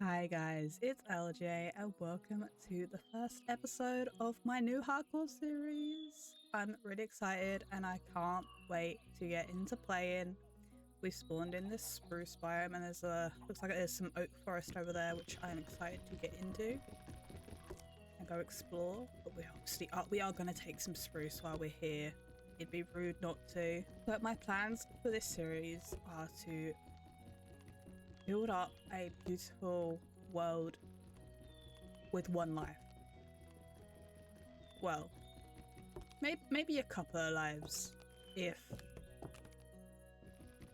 Hi guys, it's LJ and welcome to the first episode of my new hardcore series. I'm really excited and I can't wait to get into playing. We spawned in this spruce biome and looks like there's some oak forest over there which I'm excited to get into and go explore. But we are going to take some spruce while we're here. It'd be rude not to. But my plans for this series are to build up a beautiful world with one life. Well, maybe a couple of lives if,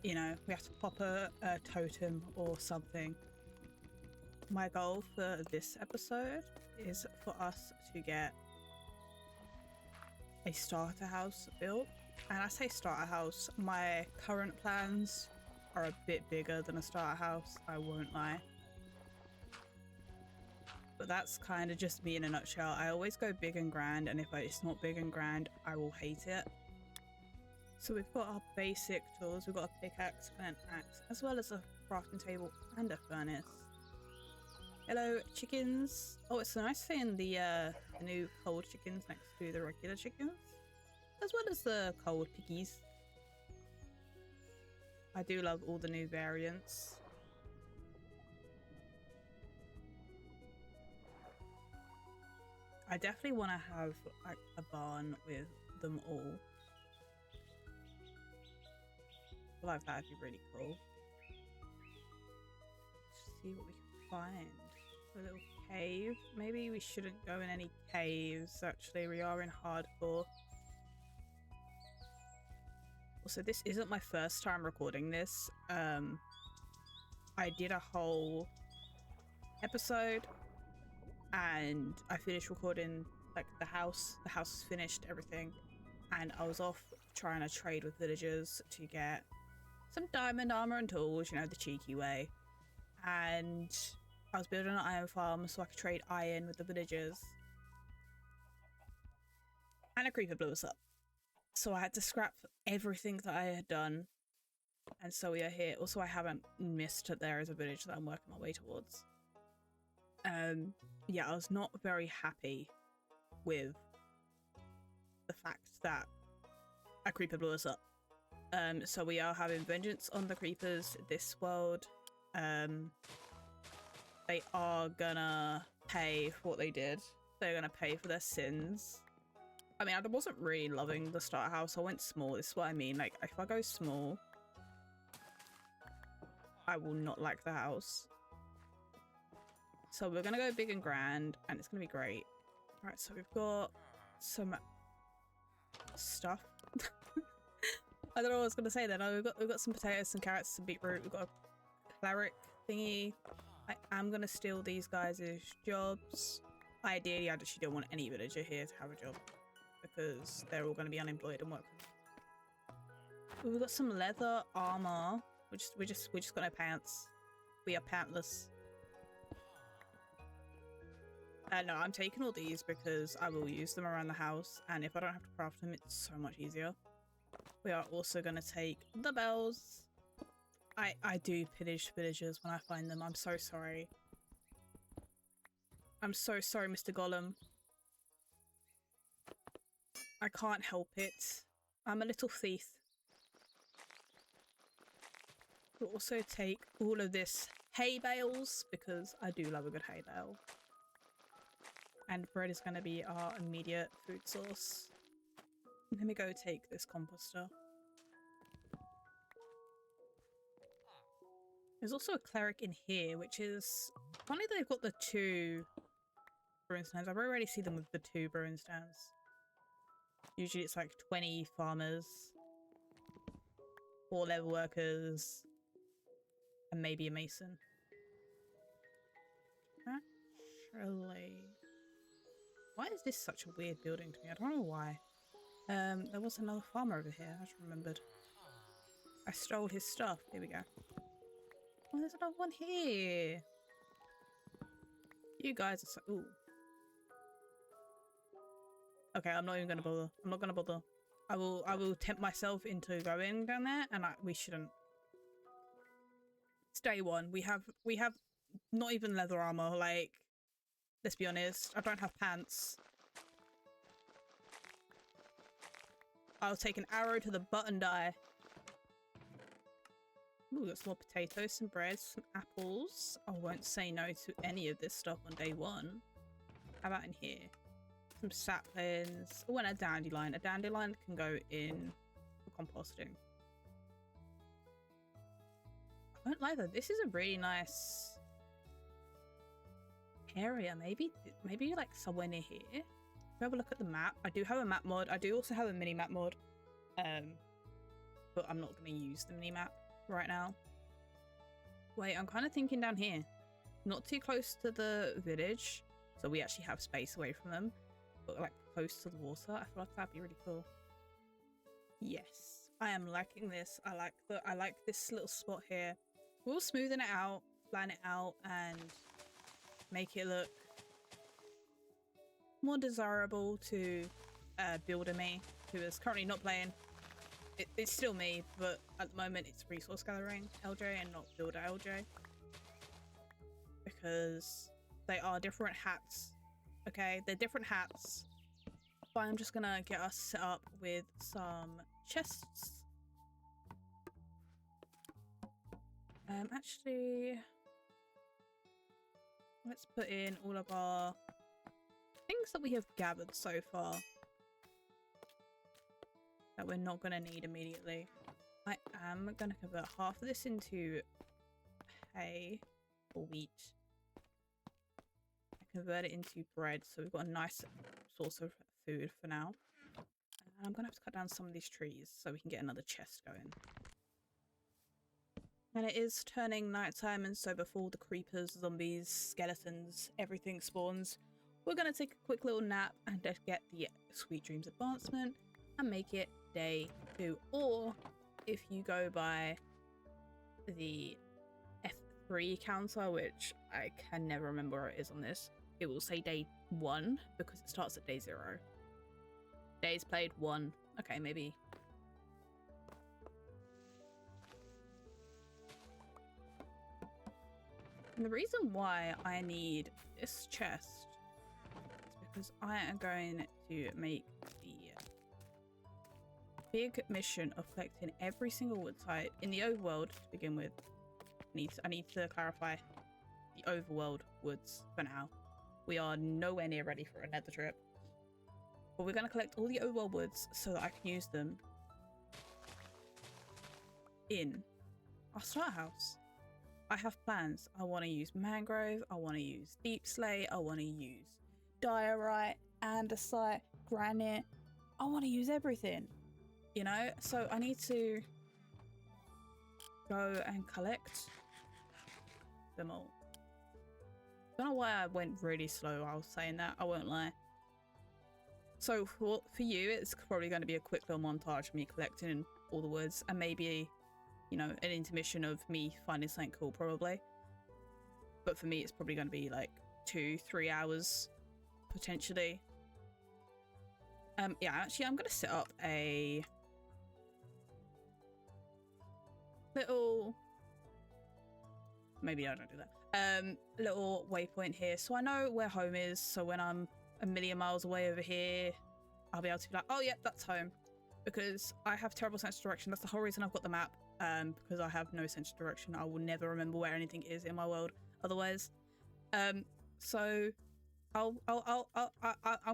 you know, we have to pop a totem or something. My goal for this episode is for us to get a starter house built. And I say starter house, my current plans are a bit bigger than a starter house, I won't lie. But that's kind of just me in a nutshell. I always go big and grand, and if it's not big and grand, I will hate it. So we've got our basic tools. We've got a pickaxe and an axe, as well as a crafting table and a furnace. Hello, chickens. Oh, it's so nice seeing the new cold chickens next to the regular chickens, as well as the cold piggies. I do love all the new variants. I definitely want to have like a barn with them all. I feel like that'd be really cool. Let's see what we can find. A little cave. Maybe we shouldn't go in any caves, actually. We are in hardcore. Also, this isn't my first time recording this. I did a whole episode and I finished recording like the house is finished, everything, and I was off trying to trade with villagers to get some diamond armor and tools, you know, the cheeky way. And I was building an iron farm so I could trade iron with the villagers, and a creeper blew us up, so I had to scrap everything that I had done, and so we are here. Also, I haven't missed that there is a village that I'm working my way towards. Yeah, I was not very happy with the fact that a creeper blew us up. So we are having vengeance on the creepers this world. They are gonna pay for what they did. They're gonna pay for their sins. I mean, I wasn't really loving the starter house. I went small. This is what I mean. Like, if I go small, I will not like the house. So we're gonna go big and grand, and it's gonna be great. All right, so we've got some stuff. I don't know what I was gonna say then. Oh, we've got some potatoes, some carrots, some beetroot. We've got a cleric thingy. I am gonna steal these guys' jobs. Ideally, I actually don't want any villager here to have a job because they're all gonna be unemployed and work. We've got some leather armor. We just got no pants. We are pantless. No, I'm taking all these because I will use them around the house, and if I don't have to craft them, it's so much easier. We are also going to take the bells. I do pillage villagers when I find them. I'm so sorry. I'm so sorry, Mr. Gollum. I can't help it. I'm a little thief. We'll also take all of this hay bales because I do love a good hay bale. And bread is going to be our immediate food source. Let me go take this composter. There's also a cleric in here, which is funny that they've got the 2 brewing stands. I rarely see them with the 2 brewing stands. Usually it's like 20 farmers, 4 level workers, and maybe a mason. Actually, why is this such a weird building to me? I don't know why. There was another farmer over here, I just remembered. I stole his stuff. Here we go. Oh, there's another one here. You guys are so... Ooh. Okay, I'm not even gonna bother. I'm not gonna bother. I will tempt myself into going down there, and we shouldn't. It's day one. We have not even leather armor. Like, let's be honest, I don't have pants. I'll take an arrow to the butt and die. Ooh, we got some more potatoes, some bread, some apples. I won't say no to any of this stuff on day one. How about in here? Some saplings. Oh, and a dandelion. A dandelion can go in for composting. I won't lie though, this is a really nice area. Maybe like somewhere near here. If we have a look at the map, I do have a map mod. I do also have a mini map mod, but I'm not going to use the mini map right now. Wait, I'm kind of thinking down here, not too close to the village, so we actually have space away from them, but like close to the water. I feel like that'd be really cool. Yes, I am liking this. I like this little spot here. We'll smoothen it out, plan it out, and make it look more desirable to Builder me, who is currently not playing. It's still me, but at the moment it's resource gathering LJ and not Builder LJ, because they are different hats. Okay, they're different hats, but I'm just gonna get us set up with some chests. Actually, let's put in all of our things that we have gathered so far that we're not going to need immediately. I am going to convert half of this into hay or wheat. I convert it into bread, so we've got a nice source of food for now. And I'm going to have to cut down some of these trees so we can get another chest going. And it is turning nighttime, and so before the creepers, zombies, skeletons, everything spawns, we're going to take a quick little nap and just get the Sweet Dreams advancement and make it day 2. Or if you go by the F3 counter, which I can never remember where it is on this, it will say day 1 because it starts at day 0. Days played 1. Okay, maybe. And the reason why I need this chest is because I am going to make the big mission of collecting every single wood type in the overworld to begin with. I need to clarify the overworld woods for now. We are nowhere near ready for a nether trip. But we're going to collect all the overworld woods so that I can use them in our starter house. I have plans. I want to use mangrove, I want to use deep slate, I want to use diorite, andesite, granite. I want to use everything, you know? So I need to go and collect them all. Don't know why I went really slow while I was saying that, I won't lie. So for you, it's probably going to be a quick little montage of me collecting all the woods, and maybe, you know, an intermission of me finding something cool, probably. But for me, it's probably going to be like 2-3 hours, potentially. Yeah, actually, I'm going to set up a little... Maybe I don't do that. Little waypoint here, so I know where home is, so when I'm a million miles away over here, I'll be able to be like, oh yeah, that's home. Because I have terrible sense of direction. That's the whole reason I've got the map. Because I have no sense of direction. I will never remember where anything is in my world otherwise. So I'm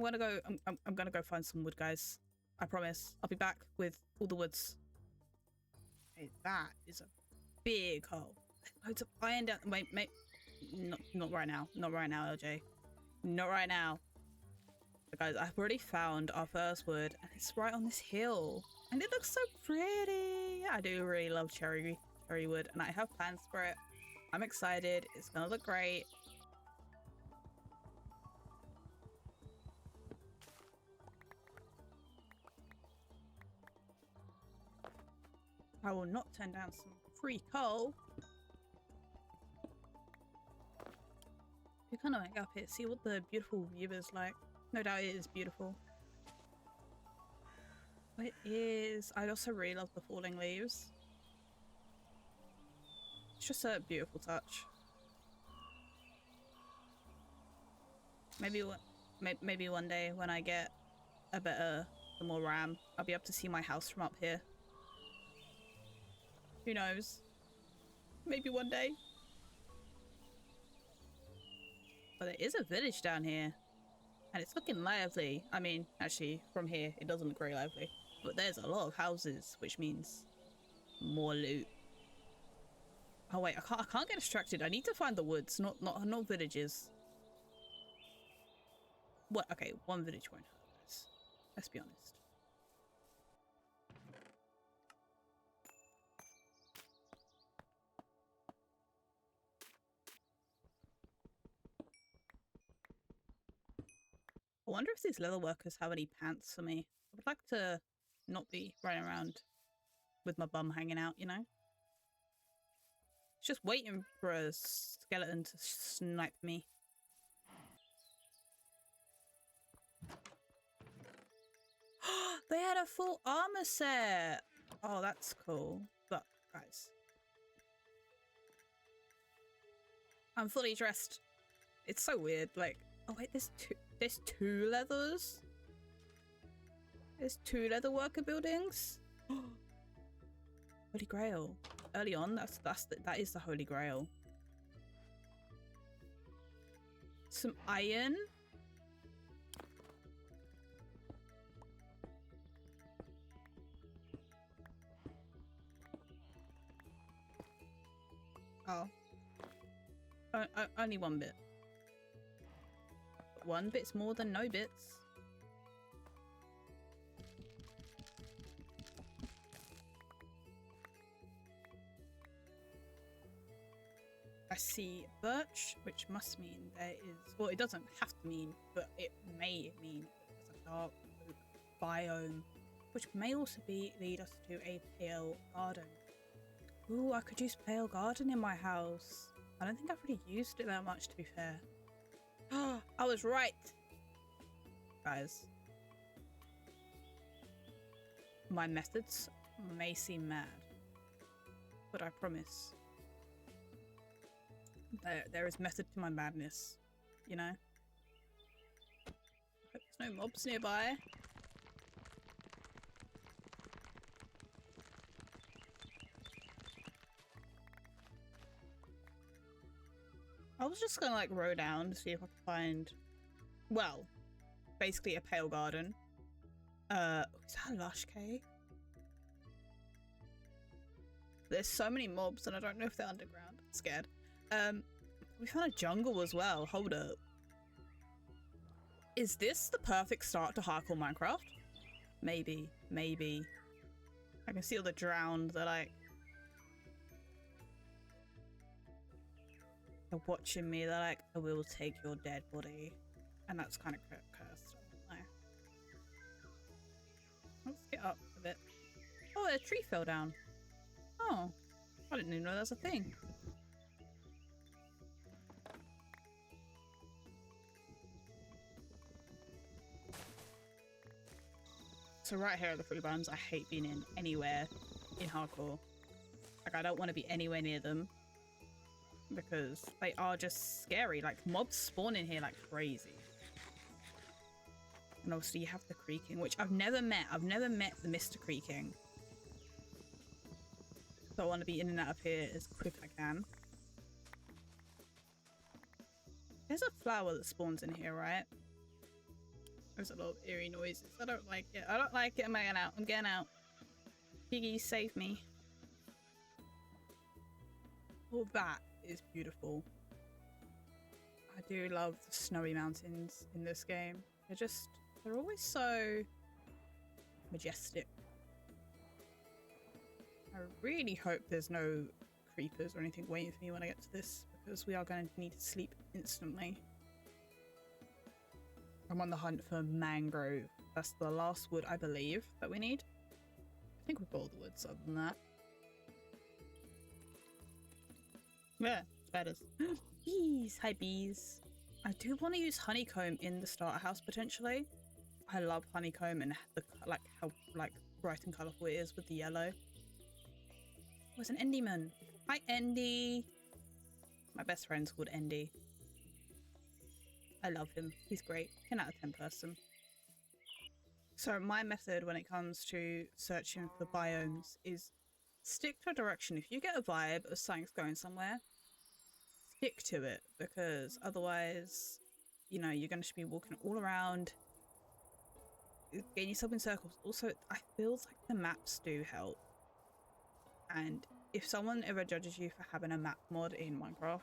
gonna go find some wood, guys. I promise. I'll be back with all the woods. Hey, that is a big hole. Loads of iron down. Wait, not right now. Not right now, LJ. Not right now. But guys, I've already found our first wood, and it's right on this hill. And it looks so pretty. I do really love cherry wood, and I have plans for it. I'm excited. It's gonna look great. I will not turn down some free coal. You kind of like up here, see what the beautiful view is like. No doubt it is beautiful. It is. I also really love the falling leaves. It's just a beautiful touch. Maybe one day when I get some more RAM, I'll be able to see my house from up here. Who knows? Maybe one day. But there is a village down here. And it's looking lively. I mean, actually, from here, it doesn't look very lively. But there's a lot of houses, which means more loot. Oh wait, I can't get distracted. I need to find the woods, not villages. What? Okay, one village won't hurt us. Let's be honest. I wonder if these leather workers have any pants for me. I would like to not be running around with my bum hanging out, you know? Just waiting for a skeleton to snipe me. They had a full armor set! Oh, that's cool. But, guys. I'm fully dressed. It's so weird, like... Oh wait, there's two leathers? There's two leather worker buildings? Holy Grail. Early on, that is the Holy Grail. Some iron. Oh. Only one bit. One bit's more than no bits. I see birch, which must mean there is... Well, it doesn't have to mean, but it may mean there's a dark oak biome, which may also lead us to a pale garden. Ooh, I could use pale garden in my house. I don't think I've really used it that much, to be fair. Oh, I was right! Guys. My methods may seem mad, but I promise there is method to my madness, you know? I hope there's no mobs nearby. I was just gonna like row down to see if I could find, well, basically a pale garden. Is that a lush cave? There's so many mobs and I don't know if they're underground. I'm scared. We found a jungle as well. Hold up. Is this the perfect start to hardcore Minecraft? Maybe. I can see all the drowned. They're like... They're watching me. They're like, I will take your dead body. And that's kind of cursed. I don't know. Let's get up a bit. Oh, a tree fell down. Oh. I didn't even know that's a thing. So right here are the free biomes. I hate being in anywhere in hardcore. Like, I don't want to be anywhere near them. Because they are just scary. Like, mobs spawn in here like crazy. And obviously you have the creaking, which I've never met. I've never met the Mr. Creaking. So I want to be in and out of here as quick as I can. There's a flower that spawns in here, right? There's a lot of eerie noises. I don't like it. I don't like it. I'm getting out. I'm getting out. Piggy, save me. Oh, that is beautiful. I do love the snowy mountains in this game. They're always so majestic. I really hope there's no creepers or anything waiting for me when I get to this, because we are going to need to sleep instantly. I'm on the hunt for mangrove. That's the last wood, I believe, that we need. I think we've got all the woods other than that. Yeah, spiders. Bees! Hi, bees. I do want to use honeycomb in the starter house, potentially. I love honeycomb and how bright and colourful it is with the yellow. Oh, it's an Endyman. Hi, Endy. My best friend's called Endy. I love him. He's great. 10 out of 10 person. So my method when it comes to searching for biomes is stick to a direction. If you get a vibe of something's going somewhere, stick to it, because otherwise, you know, you're going to be walking all around, getting yourself in circles. Also, I feel like the maps do help. And if someone ever judges you for having a map mod in Minecraft,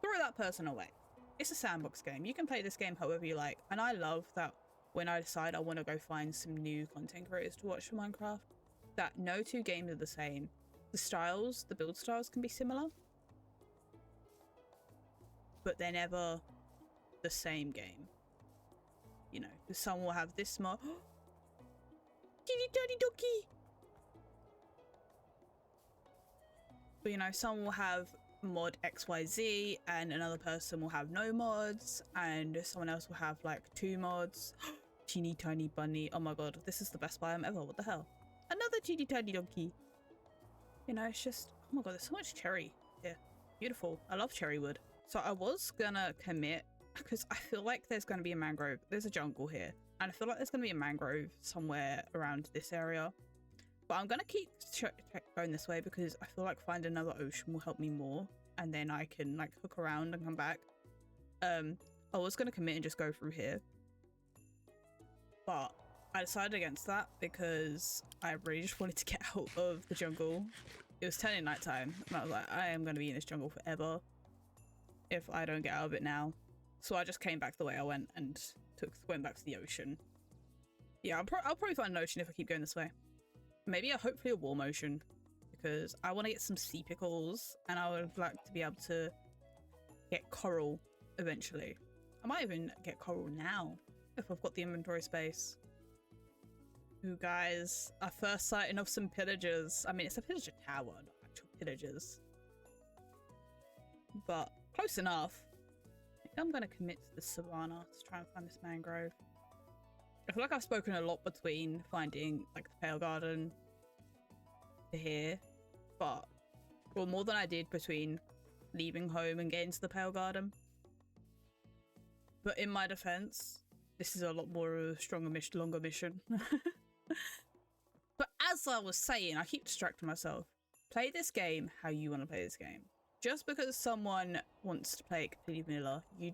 throw that person away. It's a sandbox game. You can play this game however you like. And I love that when I decide I want to go find some new content creators to watch for Minecraft, that no two games are the same. The styles, the build styles can be similar, but they're never the same game. You know, some will have this mod. Kitty daddy ducky! But you know, some will have mod XYZ and another person will have no mods, and someone else will have like 2 mods. Teeny tiny bunny. Oh my god, this is the best biome ever. What the hell? Another teeny tiny donkey. You know, it's just, oh my god, there's so much cherry here. Beautiful. I love cherry wood. So I was gonna commit because I feel like there's gonna be a mangrove. There's a jungle here, and I feel like there's gonna be a mangrove somewhere around this area. But I'm gonna keep going this way because I feel like finding another ocean will help me more, and then I can like hook around and come back. I was gonna commit and just go through here, but I decided against that because I really just wanted to get out of the jungle. It was turning nighttime, and I was like, I am gonna be in this jungle forever if I don't get out of it now. So I just came back the way I went and went back to the ocean. Yeah, I'll probably find an ocean if I keep going this way. Maybe hopefully a warm ocean, because I want to get some sea pickles, and I would like to be able to get coral eventually. I might even get coral now if I've got the inventory space. Ooh, guys, our first sighting of some pillagers. I mean, it's a pillager tower, not actual pillagers, but close enough. I think I'm gonna commit to the savannah to try and find this mangrove. I feel like I've spoken a lot between finding like the Pale Garden to here, but well, more than I did between leaving home and getting to the Pale Garden. But in my defense, this is a lot more of a stronger mission, longer mission. But as I was saying, I keep distracting myself. Play this game how you want to play this game. Just because someone wants to play it completely vanilla, you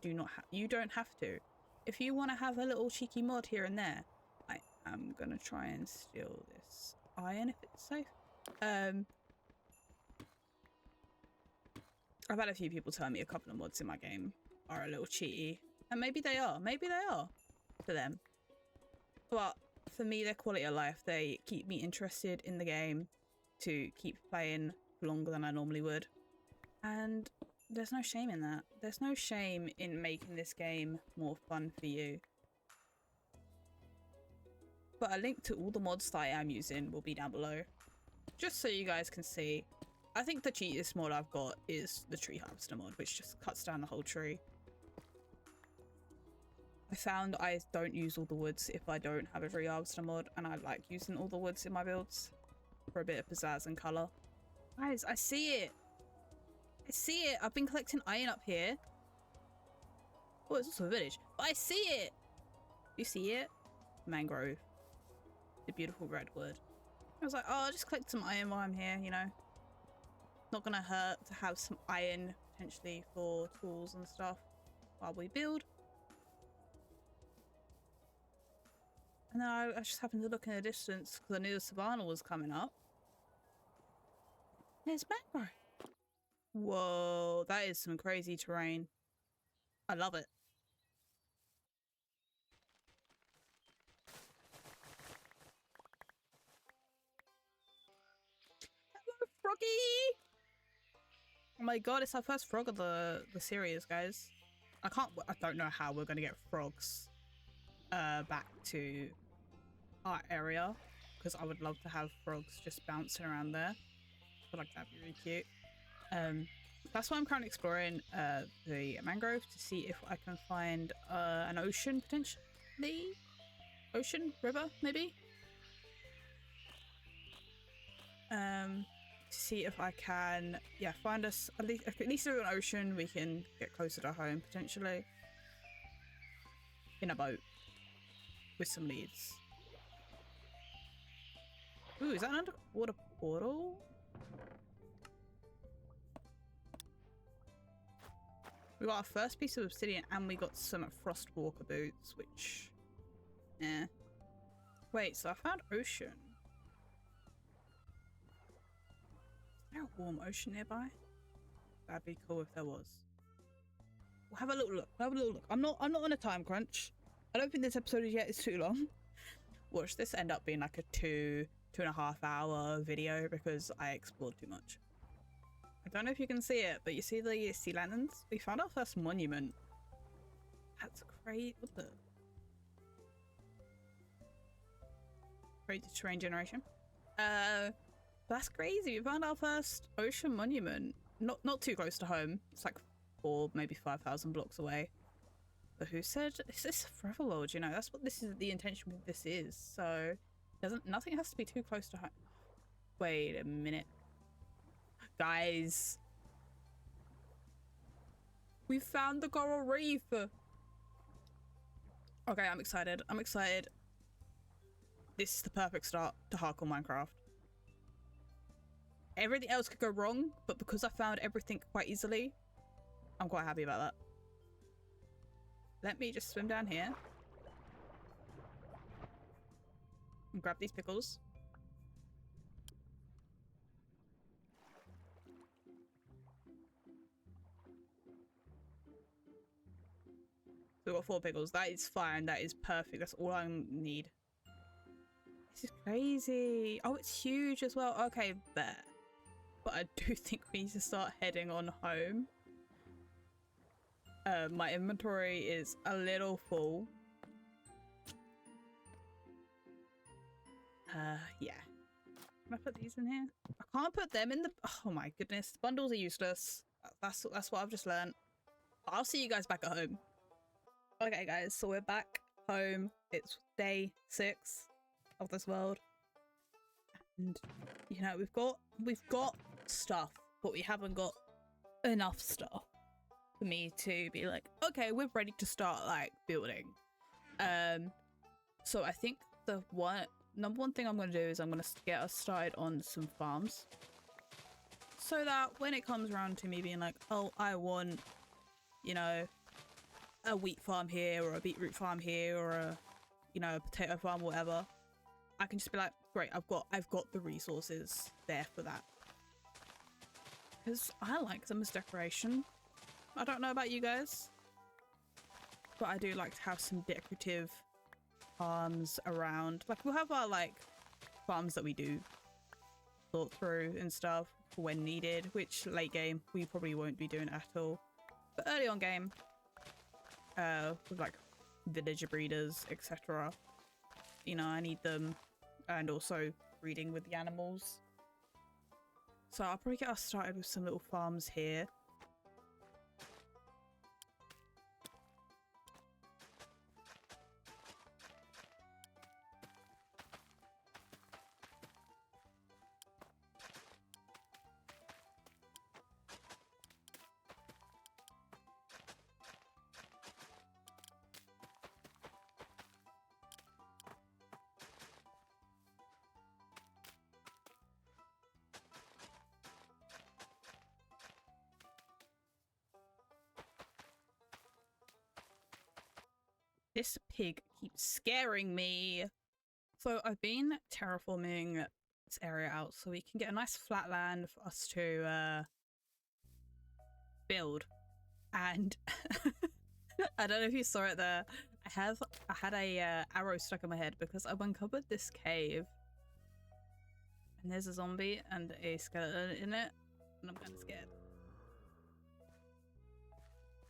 don't have to. If you want to have a little cheeky mod here and there, I am gonna try and steal this iron if it's safe. I've had a few people tell me a couple of mods in my game are a little cheaty, and maybe they are for them. But for me, their quality of life, they keep me interested in the game to keep playing longer than I normally would. And there's no shame in that. There's no shame in making this game more fun for you. But a link to all the mods that I am using will be down below, just so you guys can see. I think the cheapest mod I've got is the tree harvester mod, which just cuts down the whole tree. I found I don't use all the woods if I don't have a tree harvester mod, and I like using all the woods in my builds for a bit of pizzazz and colour. Guys, I see it! I see it! I've been collecting iron up here. Oh, it's also a village. But I see it! You see it? Mangrove. The beautiful redwood. I was like, oh, I'll just collect some iron while I'm here, you know? Not gonna hurt to have some iron, potentially, for tools and stuff while we build. And then I just happened to look in the distance because I knew the savannah was coming up. There's mangrove. Whoa, that is some crazy terrain. I love it. Hello, Froggy! Oh my god, it's our first frog of the series, guys. I don't know how we're gonna get frogs back to our area, because I would love to have frogs just bouncing around there. I feel like that'd be really cute. That's why I'm currently exploring the mangrove to see if I can find an ocean, potentially. Ocean? River, maybe? To see if I can, yeah, find us at least an ocean we can get closer to home, potentially. in a boat with some leads. Ooh, is that an underwater portal? We got our first piece of obsidian and we got some frostwalker boots, which... eh. Wait, so I found ocean. Is there a warm ocean nearby? That'd be cool if there was. We'll have a little look. Have a little look. I'm not on a time crunch. I don't think this episode yet is too long. Watch this end up being like a 2.5 hour video because I explored too much. I don't know if you can see it, but you see the sea lanterns? We found our first monument. That's crazy. What the? Crazy terrain generation. That's crazy. We found our first ocean monument. Not too close to home. It's like 4, maybe 5,000 blocks away. But who said is this a forever world? You know, that's what this is. The intention with this is. So nothing has to be too close to home. Wait a minute. Guys, we found the coral reef. Okay, I'm excited. I'm excited. This is the perfect start to hardcore Minecraft. Everything else could go wrong, but because I found everything quite easily, I'm quite happy about that. Let me just swim down here and grab these pickles. We've got 4 pickles. That is fine. That is perfect. That's all I need. This is crazy. Oh, it's huge as well. Okay, there. But I do think we need to start heading on home. My inventory is a little full. Yeah. Can I put these in here? I can't put them in the... Oh my goodness. Bundles are useless. That's what I've just learned. I'll see you guys back at home. Okay guys, so we're back home. It's day 6 of this world. And you know, we've got stuff, but we haven't got enough stuff for me to be like, okay, we're ready to start like building. So I think the number one thing I'm gonna do is I'm gonna get us started on some farms. So that when it comes around to me being like, oh, I want, you know, a wheat farm here or a beetroot farm here or a, you know, a potato farm, whatever, I can just be like, great, I've got the resources there for that. Because I like them as decoration. I don't know about you guys, but I do like to have some decorative farms around. Like we'll have our like farms that we do sort through and stuff for when needed, which late game we probably won't be doing at all. But early on game, with like villager breeders, etc. You know, I need them, and also breeding with the animals. So I'll probably get us started with some little farms here. This pig keeps scaring me. So I've been terraforming this area out so we can get a nice flat land for us to build. And I don't know if you saw it there. I had a arrow stuck in my head because I've uncovered this cave. And there's a zombie and a skeleton in it. And I'm kind of scared.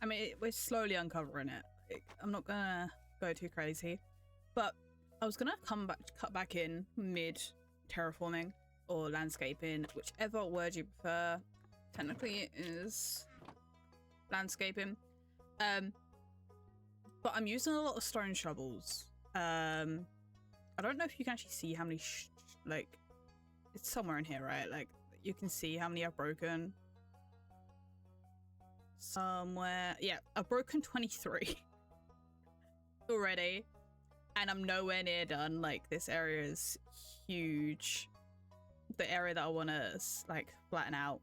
I mean, we're slowly uncovering it. I'm not gonna go too crazy, but I was gonna cut back in mid terraforming or landscaping, whichever word you prefer. Technically it is landscaping, but I'm using a lot of stone shovels. I don't know if you can actually see how many like it's somewhere in here, right? Like you can see how many I've broken somewhere. Yeah, I've broken 23. already, and I'm nowhere near done. Like, this area is huge. The area that I want to like flatten out.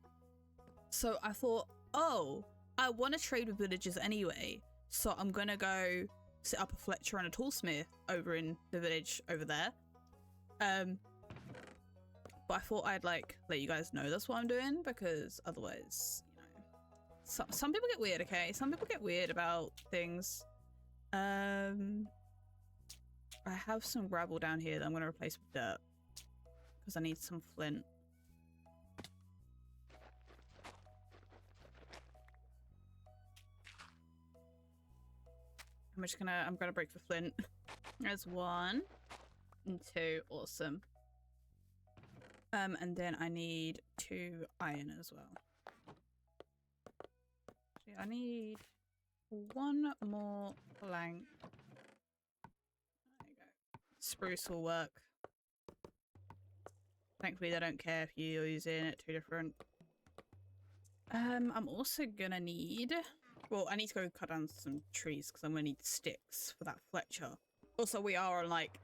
So I thought, oh, I want to trade with villagers anyway, so I'm gonna go set up a Fletcher and a toolsmith over in the village over there. But I thought I'd like let you guys know that's what I'm doing, because otherwise, you know, some people get weird. Okay, some people get weird about things. I have some gravel down here that I'm gonna replace with dirt because I need some flint. I'm gonna break for flint. There's 1 and 2, awesome. And then I need 2 iron as well. Actually, I need 1 more plank. There you go. Spruce will work. Thankfully, they don't care if you're using it 2 different. I'm also gonna need... Well, I need to go cut down some trees because I'm gonna need sticks for that Fletcher. Also, we are on like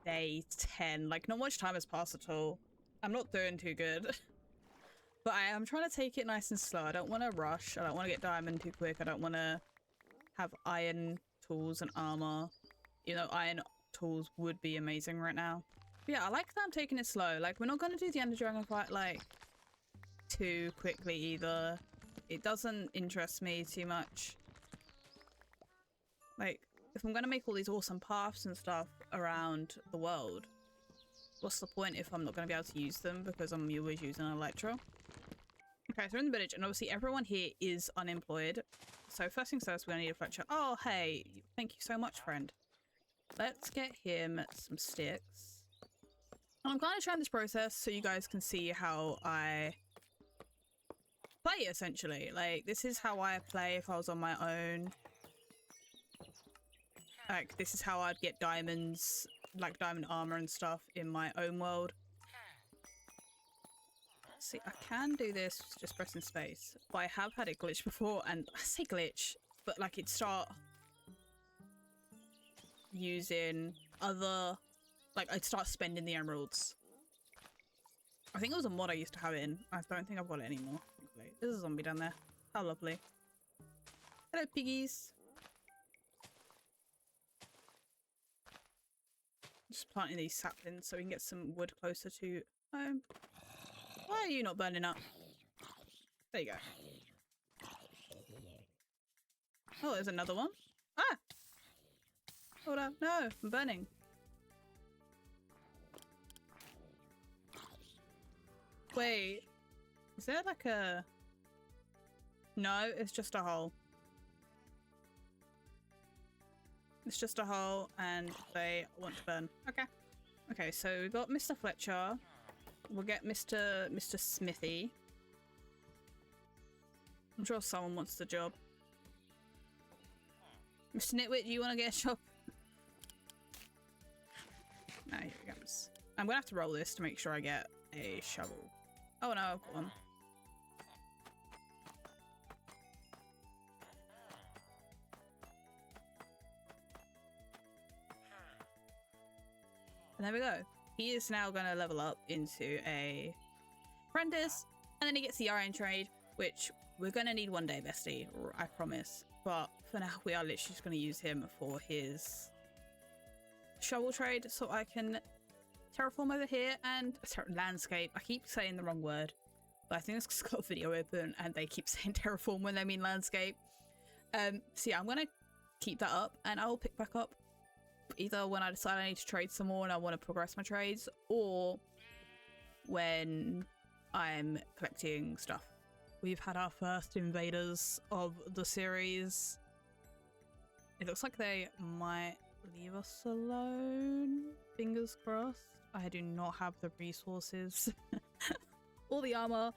day 10. Like, not much time has passed at all. I'm not doing too good. But I am trying to take it nice and slow. I don't want to rush. I don't want to get diamond too quick. I don't want to have iron tools and armor. You know, iron tools would be amazing right now. But yeah, I like that I'm taking it slow. Like, we're not going to do the Ender Dragon fight, like, too quickly either. It doesn't interest me too much. Like, if I'm going to make all these awesome paths and stuff around the world, what's the point if I'm not going to be able to use them because I'm always using an Electro? Okay, so we're in the village, and obviously everyone here is unemployed. So first things first, we're going to need a Fletcher. Oh, hey, thank you so much, friend. Let's get him some sticks. I'm kind of trying this process so you guys can see how I play, essentially. Like, this is how I play if I was on my own. Like, this is how I'd get diamonds, like diamond armor and stuff in my own world. See, I can do this just pressing space, but I have had it glitch before, and I say glitch, but like it'd start using other, like I'd start spending the emeralds. I think it was a mod I used to have it in. I don't think I've got it anymore. There's a zombie down there. How lovely. Hello, piggies. Just planting these saplings so we can get some wood closer to home. Why are you not burning up? There you go. Oh, there's another one. Ah! Hold up. No, I'm burning. Wait. Is there like a... No, it's just a hole. It's just a hole and they want to burn. Okay. Okay, so we've got Mr. Fletcher. We'll get Mr. Smithy. I'm sure someone wants the job. Mr. Nitwit, do you want to get a job? No, here he comes. I'm gonna have to roll this to make sure I get a shovel. Oh no, I've got one. And there we go. He is now going to level up into a apprentice, and then he gets the iron trade, which we're going to need one day, bestie, I promise. But for now, we are literally just going to use him for his shovel trade, so I can terraform over here and landscape. I keep saying the wrong word, but I think it's because I've got a video open and they keep saying terraform when they mean landscape. So yeah, I'm going to keep that up, and I'll pick back up either when I decide I need to trade some more and I want to progress my trades, or when I'm collecting stuff. We've had our first invaders of the series. It looks like they might leave us alone. Fingers crossed. I do not have the resources or the armor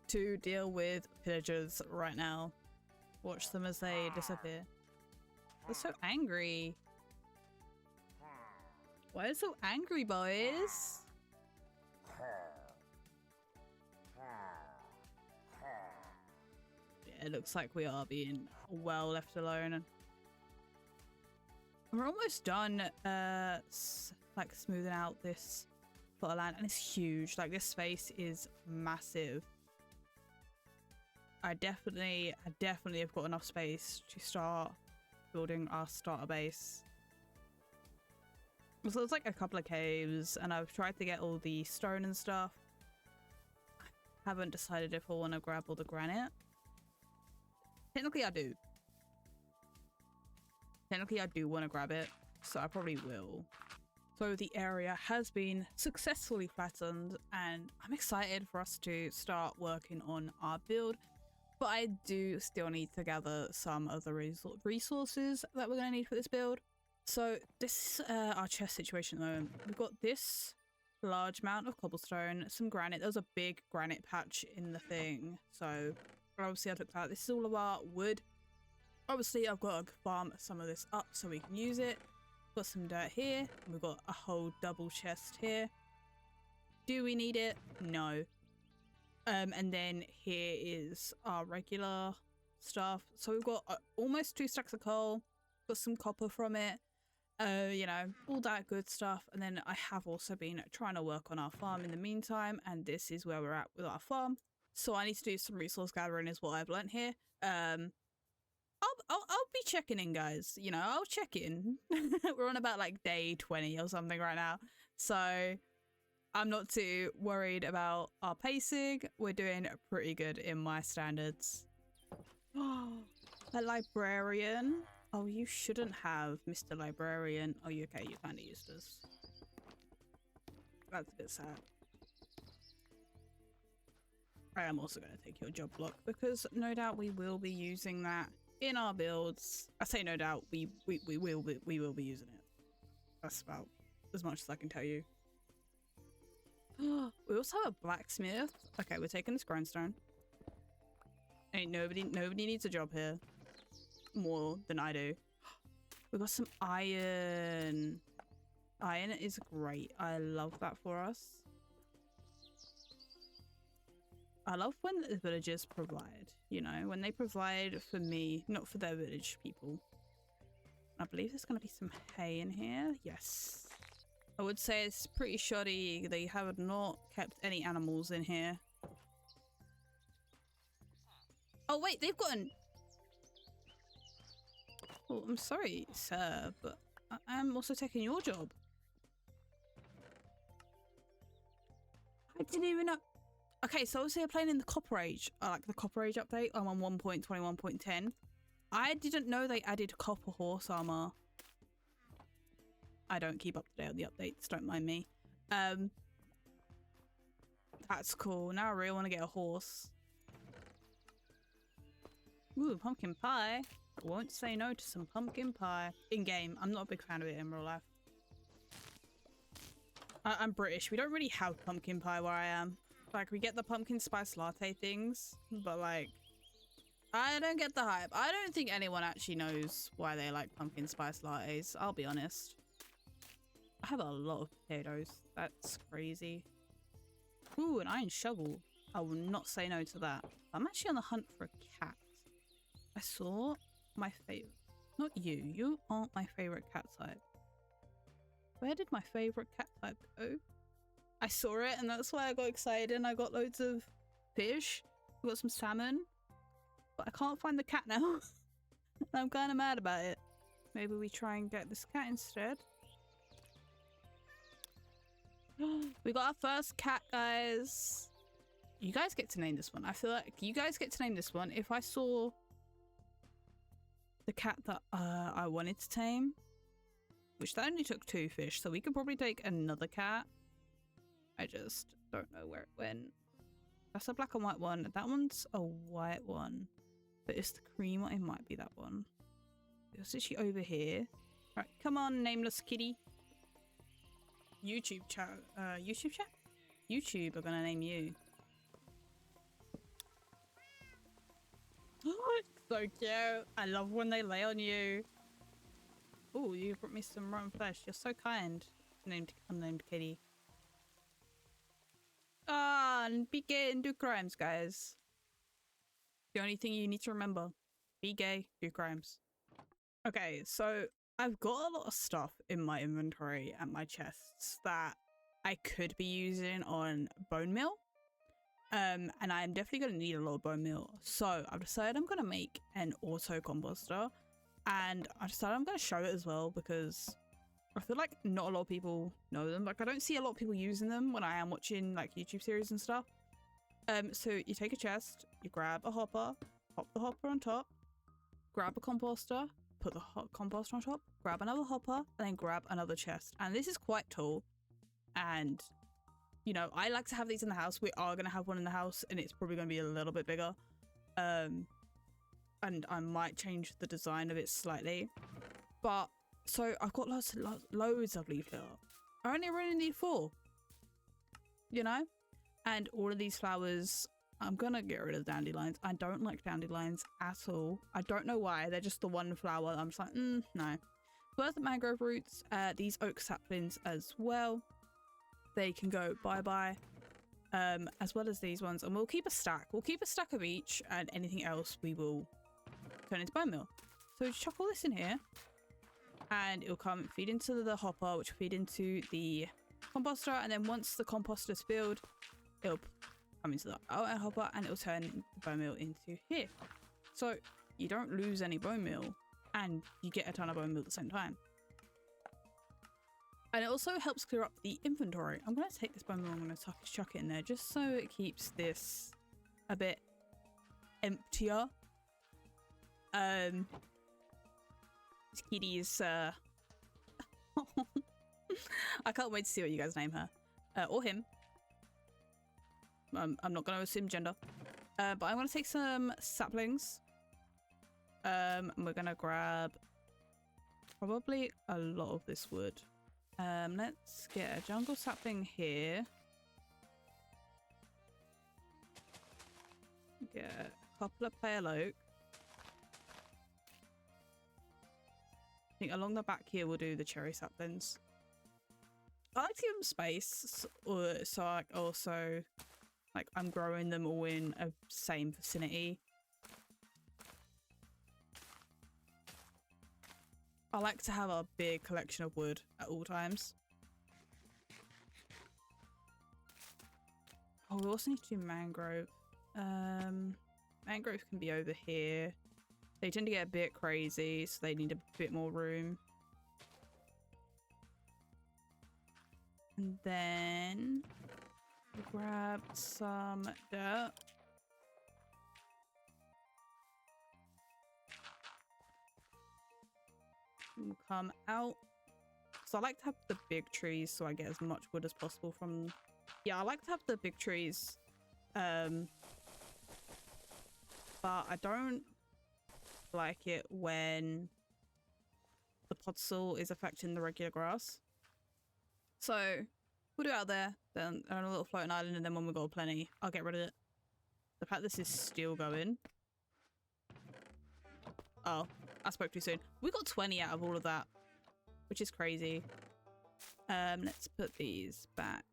to deal with pillagers right now. Watch them as they disappear. They're so angry. Why are you so angry, boys? Yeah, it looks like we are being well left alone. We're almost done like smoothing out this plot of land, and it's huge. Like this space is massive. I definitely have got enough space to start building our starter base. So there's like a couple of caves, and I've tried to get all the stone and stuff. I haven't decided if I want to grab all the granite. Technically I do. Technically I do want to grab it, so I probably will. So the area has been successfully flattened, and I'm excited for us to start working on our build. But I do still need to gather some of the resources that we're going to need for this build. So this is our chest situation at the moment. We've got this large amount of cobblestone, some granite. There's a big granite patch in the thing. So obviously I took that. This is all of our wood. Obviously I've got to farm some of this up so we can use it. Got some dirt here. And we've got a whole double chest here. Do we need it? No. And then here is our regular stuff. So we've got almost 2 stacks of coal. Got some copper from it. You know, all that good stuff. And then I have also been trying to work on our farm in the meantime, and this is where we're at with our farm. So I need to do some resource gathering is what I've learned here. I'll be checking in, guys. You know, I'll check in. We're on about like day 20 or something right now. So I'm not too worried about our pacing. We're doing pretty good in my standards. A librarian. Oh, you shouldn't have, Mr. Librarian. Oh, you okay? You kind of used us. That's a bit sad. I am also going to take your job block because no doubt we will be using that in our builds. I say no doubt, we will be using it. That's about as much as I can tell you. We also have a blacksmith. Okay, we're taking this grindstone. Ain't nobody needs a job here. More than I do. We got some iron. Iron is great. I love that for us. I love when the villagers provide, you know, when they provide for me, not for their village people. I believe there's going to be some hay in here. Yes. I would say it's pretty shoddy. They have not kept any animals in here. Oh, wait, they've got an... Well, I'm sorry, sir, but I'm also taking your job. I didn't even know. Okay, so obviously I'm playing in the Copper Age, like the Copper Age update. I'm on 1.21.10. I didn't know they added copper horse armor. I don't keep up to date on the updates, don't mind me. That's cool. Now I really want to get a horse. Ooh, pumpkin pie. I won't say no to some pumpkin pie. In game, I'm not a big fan of it in real life. I'm British. We don't really have pumpkin pie where I am. Like, we get the pumpkin spice latte things, but like, I don't get the hype. I don't think anyone actually knows why they like pumpkin spice lattes, I'll be honest. I have a lot of potatoes. That's crazy. Ooh, an iron shovel. I will not say no to that. I'm actually on the hunt for a cat. I saw my favorite. Not you. You aren't my favorite cat type. Where did my favorite cat type go? I saw it and that's why I got excited and I got loads of fish. I got some salmon. But I can't find the cat now. I'm kind of mad about it. Maybe we try and get this cat instead. We got our first cat, guys. You guys get to name this one. I feel like you guys get to name this one. If I saw the cat that I wanted to tame, which that only took 2 fish, so we could probably take another cat. I just don't know where it went. That's a black and white one. That one's a white one. But it's the cream one. It might be that one. It's actually over here. Right, come on, nameless kitty. YouTube chat. YouTube chat? YouTube are gonna name you. Oh, it's so cute. I love when they lay on you. Oh, you brought me some rotten flesh. You're so kind. Named unnamed kitty. Ah, be gay and do crimes, guys. The only thing you need to remember. Be gay, do crimes. Okay, so I've got a lot of stuff in my inventory and my chests that I could be using on bone meal. And I'm definitely going to need a lot of bone meal. So I've decided I'm going to make an auto composter, and I decided I'm going to show it as well because I feel like not a lot of people know them. Like I don't see a lot of people using them when I am watching like YouTube series and stuff. So you take a chest, you grab a hopper, pop the hopper on top, grab a composter, put the composter on top, grab another hopper, and then grab another chest. And this is quite tall, and you know, I like to have these in the house. We are going to have one in the house, and it's probably going to be a little bit bigger. And I might change the design of it slightly. But, so I've got loads of leaf litter. I only really need 4. You know? And all of these flowers, I'm going to get rid of dandelions. I don't like dandelions at all. I don't know why. They're just the one flower. I'm just like, no. First, the mangrove roots. These oak saplings as well. They can go bye-bye, as well as these ones. And we'll keep a stack. We'll keep a stack of each, and anything else we will turn into bone meal. So just chuck all this in here, and it'll come feed into the hopper, which will feed into the composter. And then once the composter's filled, it'll come into the outer hopper, and it'll turn the bone meal into here. So you don't lose any bone meal, and you get a ton of bone meal at the same time. And it also helps clear up the inventory. I'm going to take this bone meal, I'm going to chuck it in there just so it keeps this a bit emptier. This kitty is, I can't wait to see what you guys name her. Or him. I'm not going to assume gender. But I'm going to take some saplings. And we're going to grab probably a lot of this wood. Let's get a jungle sapling here. Get a couple of pale oak. I think along the back here we'll do the cherry saplings. I like to give them space, so I also, like, I'm growing them all in a same vicinity. I like to have a big collection of wood at all times. Oh, we also need to do mangrove. Mangrove can be over here. They tend to get a bit crazy, so they need a bit more room. And then we'll grab some dirt. Will come out. So I like to have the big trees so I get as much wood as possible from... Yeah, I like to have the big trees. But I don't like it when the podzol is affecting the regular grass. So we'll do it out there, then on a little floating island, and then when we've got plenty, I'll get rid of it. The fact this is still going. Oh, I spoke too soon. We got 20 out of all of that, which is crazy. Let's put these back.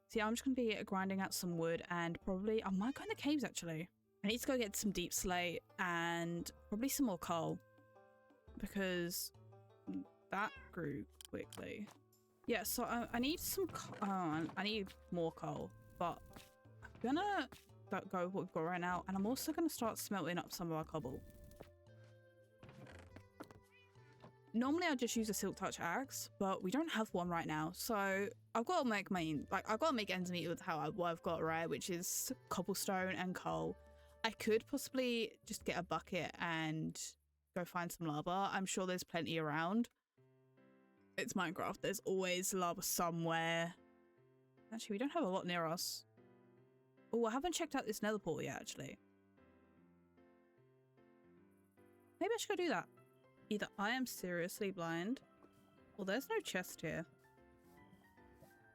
See, I'm just going to be grinding out some wood, and probably I might go in the caves actually. I need to go get some deep slate and probably some more coal because that grew quickly. Yeah, so I need some I need more coal, but I'm gonna go with what we've got right now, and I'm also going to start smelting up some of our cobble. Normally I just use a silk touch axe, but we don't have one right now, so I've got to make I've got to make ends meet with what I've got, right, which is cobblestone and coal. I could possibly just get a bucket and go find some lava. I'm sure there's plenty around. It's Minecraft, there's always lava somewhere. Actually, we don't have a lot near us. Oh, I haven't checked out this nether portal yet, actually. Maybe I should go do that. Either I am seriously blind, or there's no chest here.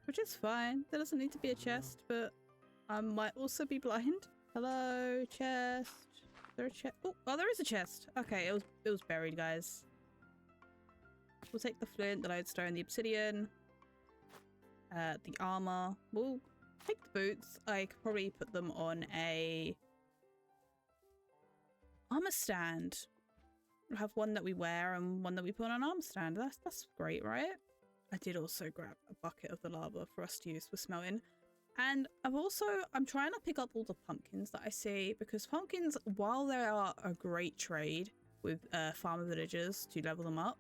Which is fine. There doesn't need to be a chest, but I might also be blind. Hello, chest. Is there a chest? Oh, there is a chest. Okay, it was buried, guys. We'll take the flint, the lodestone, the obsidian, the armor. We'll take the boots. I could probably put them on a armor stand. We have one that we wear and one that we put on an armor stand. That's great, right? I did also grab a bucket of the lava for us to use for smelting. And I'm trying to pick up all the pumpkins that I see, because pumpkins, while they are a great trade with farmer villagers to level them up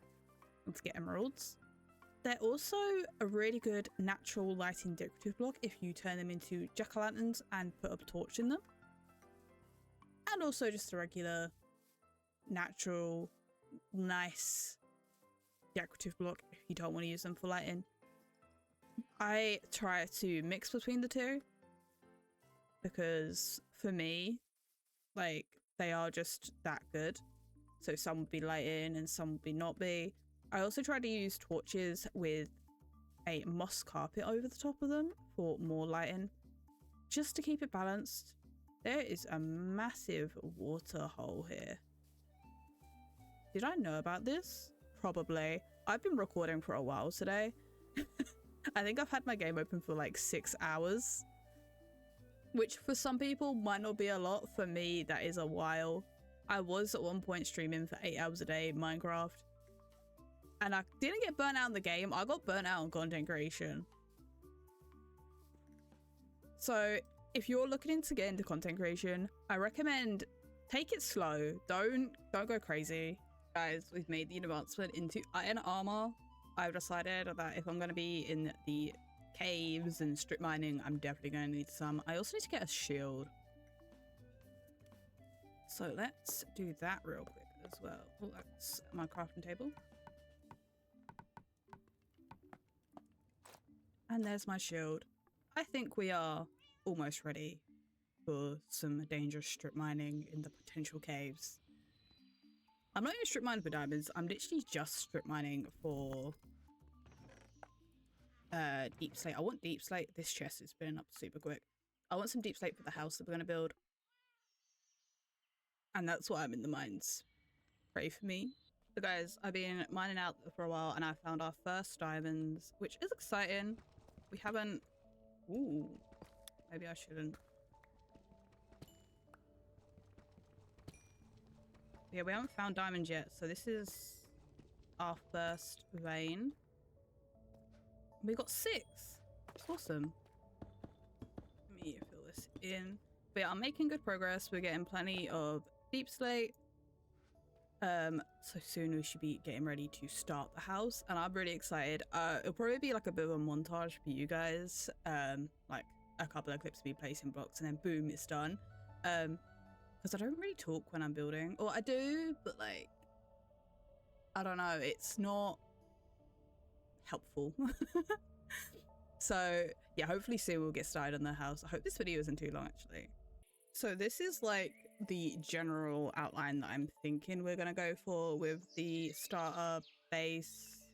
and to get emeralds, they're also a really good natural lighting decorative block if you turn them into jack-o'-lanterns and put a torch in them. And also just a regular, natural, nice decorative block if you don't want to use them for lighting. I try to mix between the two because for me, like, they are just that good. So some would be lighting and some would be not be. I also try to use torches with a moss carpet over the top of them for more lighting, just to keep it balanced. There is a massive water hole here. Did I know about this? Probably. I've been recording for a while today. I think I've had my game open for like 6 hours, which for some people might not be a lot. For me, that is a while. I was at one point streaming for 8 hours a day Minecraft, and I didn't get burnt out in the game. I got burnt out on content creation. So if you're looking to get into content creation, I recommend take it slow. Don't go crazy. Guys, we've made the advancement into iron armor. I've decided that if I'm going to be in the caves and strip mining, I'm definitely going to need some. I also need to get a shield. So let's do that real quick as well. Oh, that's my crafting table. And there's my shield. I think we are almost ready for some dangerous strip mining in the potential caves. I'm not even strip mining for diamonds. I'm literally just strip mining for deep slate. I want deep slate. This chest is filling up super quick. I want some deep slate for the house that we're going to build. And that's why I'm in the mines. Pray for me. So guys, I've been mining out for a while and I found our first diamonds, which is exciting. We haven't... Ooh. Maybe I shouldn't. Yeah, we haven't found diamonds yet, so this is our first vein. We got 6. That's awesome. Let me fill this in. But yeah, I'm making good progress. We're getting plenty of deep slate. So soon we should be getting ready to start the house, and I'm really excited. It'll probably be like a bit of a montage for you guys. Like a couple of clips of me placing blocks, and then boom, it's done. Because I don't really talk when I'm building, or I do, but like, I don't know, it's not helpful. So yeah, hopefully soon we'll get started on the house. I hope this video isn't too long actually. So this is like the general outline that I'm thinking we're gonna go for with the starter base.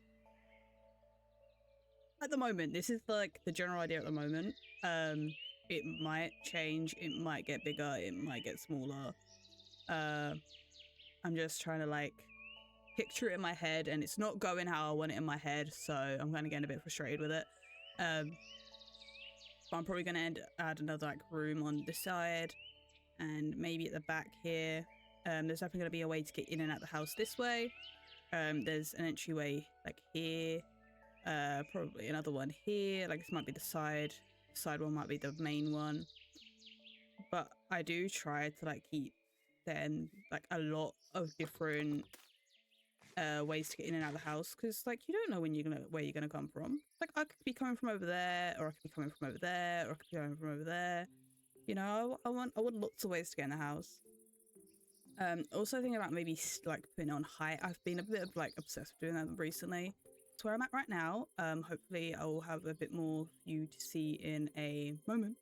At the moment, this is like the general idea at the moment. It might change, it might get bigger, it might get smaller. I'm just trying to like picture it in my head, and it's not going how I want it in my head, so I'm kind of getting a bit frustrated with it. But I'm probably going to add another like room on this side, and maybe at the back here. There's definitely going to be a way to get in and out the house this way. There's an entryway like here, probably another one here. Like this might be the side one might be the main one. But I do try to like keep then like a lot of different ways to get in and out of the house, because like you don't know where you're gonna come from. Like I could be coming from over there, or I could be coming from over there, or I could be coming from over there. You know, I want lots of ways to get in the house. Also thinking about maybe like putting it on height. I've been a bit of like obsessed with doing that recently. It's where I'm at right now. Hopefully I will have a bit more for you to see in a moment.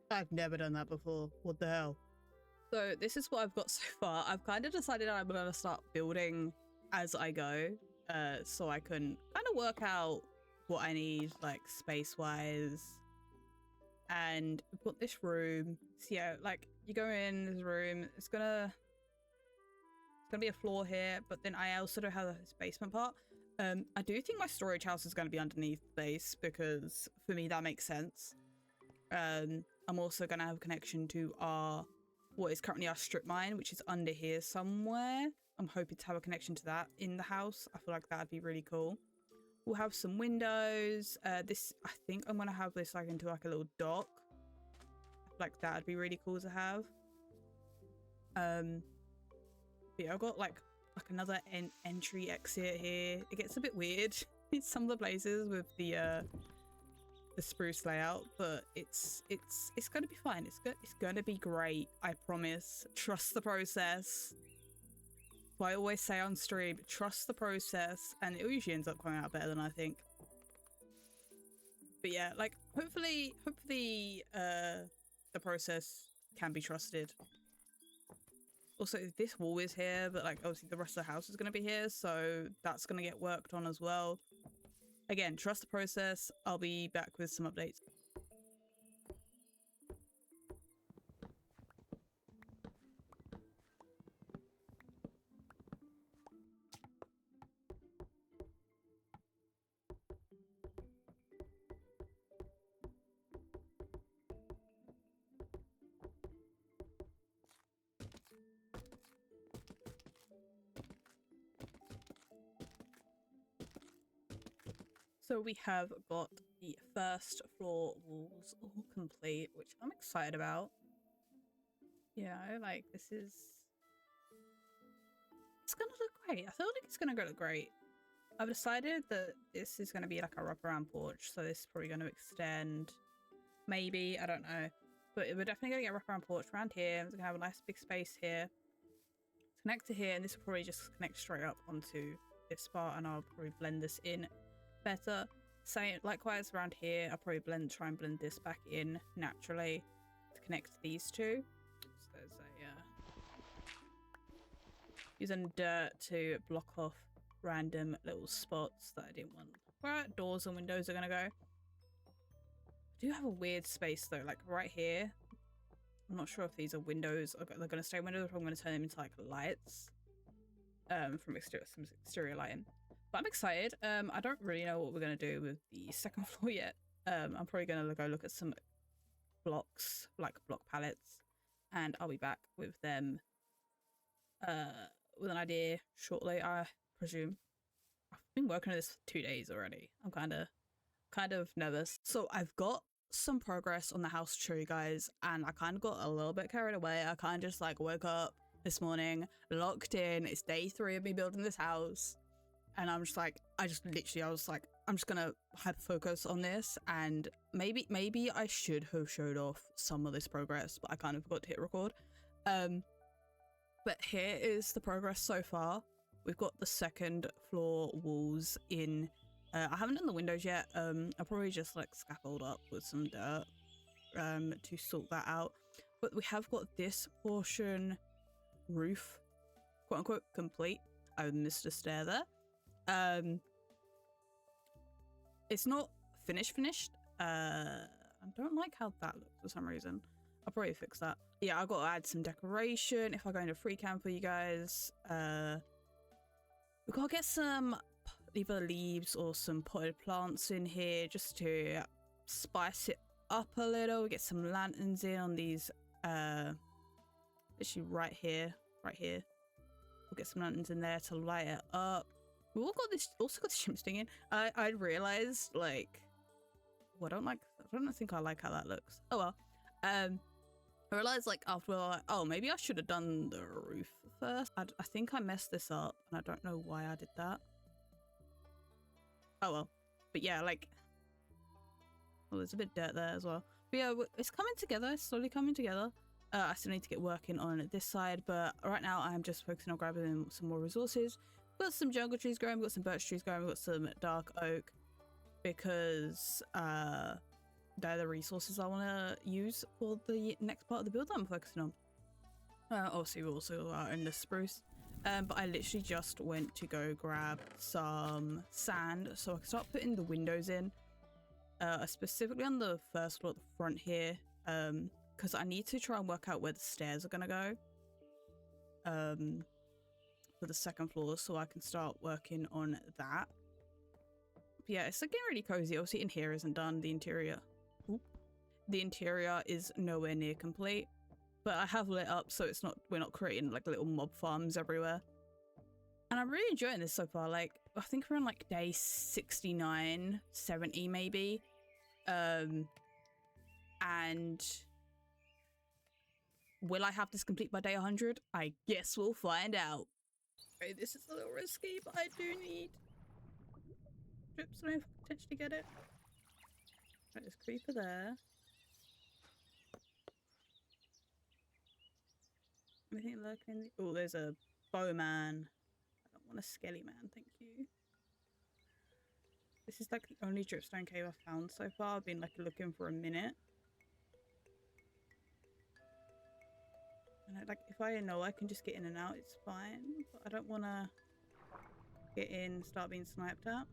I've never done that before. What the hell? So this is what I've got so far. I've kind of decided I'm going to start building as I go, so I can kind of work out what I need, like space-wise. And we've got this room. So yeah, like you go in this room, it's gonna be a floor here, but then I also don't have this basement part. I do think my storage house is going to be underneath the base, because for me that makes sense. I'm also going to have a connection to what is currently our strip mine, which is under here somewhere. I'm hoping to have a connection to that in the house. I feel like that'd be really cool. We'll have some windows. I think I'm going to have this like into like a little dock. I feel like that'd be really cool to have. But yeah, I've got like another entry exit here. It gets a bit weird in some of the places with the spruce layout, but it's gonna be fine. It's gonna be great. I promise. Trust the process. What I always say on stream, trust the process, and it usually ends up coming out better than I think. But yeah, like hopefully the process can be trusted. Also, this wall is here, but like obviously the rest of the house is going to be here, so that's going to get worked on as well. Again, trust the process. I'll be back with some updates. So we have got the first floor walls all complete, which I'm excited about. You know, like it's gonna look great. I feel like it's gonna look great. I've decided that this is gonna be like a wraparound porch, so this is probably gonna extend. Maybe, I don't know. But we're definitely gonna get a wraparound porch around here. It's gonna have a nice big space here. It's connect to here, and this will probably just connect straight up onto this part, and I'll probably blend this in better. Same likewise around here, I'll probably try and blend this back in naturally to connect these two. So there's a using dirt to block off random little spots that I didn't want. Where doors and windows are gonna go. I do have a weird space though, like right here. I'm not sure if these are windows or they're gonna stay windows, or I'm gonna turn them into like lights from some exterior lighting. But I'm excited. I don't really know what we're going to do with the second floor yet. I'm probably going to go look at some blocks, like block pallets, and I'll be back with them with an idea shortly, I presume. I've been working on this for 2 days already. I'm kind of nervous. So I've got some progress on the house to show you guys, and I kind of got a little bit carried away. I kind of just like woke up this morning, locked in. It's day 3 of me building this house. And I'm just like, I was like, I'm just gonna hyper focus on this, and maybe I should have showed off some of this progress, but I kind of forgot to hit record. But here is the progress so far. We've got the second floor walls in. I haven't done the windows yet. I'll probably just like scaffold up with some dirt to sort that out. But we have got this portion roof, quote unquote, complete. I missed a stair there. It's not finished. I don't like how that looks for some reason. I'll probably fix that. Yeah, I've got to add some decoration if I go into free cam for you guys. We've got to get some either leaves or some potted plants in here just to spice it up a little. We get some lanterns in on these, actually right here. We'll get some lanterns in there to light it up. We've also got the chimp sting in. I realized, like, well, I don't think I like how that looks. Oh well. I realized, like, after, like, oh, maybe I should have done the roof first. I think I messed this up, and I don't know why I did that. Oh well. But yeah, like, well, there's a bit of dirt there as well. But yeah, it's coming together. It's slowly coming together. I still need to get working on this side, but right now I'm just focusing on grabbing some more resources. We've got some jungle trees growing, we've got some birch trees growing, we've got some dark oak, because they're the resources I want to use for the next part of the build that I'm focusing on. Obviously we also are in the spruce, but I literally just went to go grab some sand so I can start putting the windows in, specifically on the first floor at the front here, because I need to try and work out where the stairs are going to go. For the second floor, so I can start working on that. But yeah, it's like getting really cozy. Obviously in here isn't done, the interior. Oop. the interior is nowhere near complete, but I have lit up so it's not, we're not creating like little mob farms everywhere. And I'm really enjoying this so far. Like, I think we're on like day 69, 70 maybe. And will I have this complete by day 100? I guess we'll find out. Okay, this is a little risky, but I do need dripstone if I potentially get it. Right, there's creeper there. Anything lurking in the... Oh, there's a bowman. I don't want a skelly man, thank you. This is like the only dripstone cave I've found so far. I've been like looking for a minute. And like, if I know I can just get in and out, it's fine. But I don't want to get in, start being sniped at.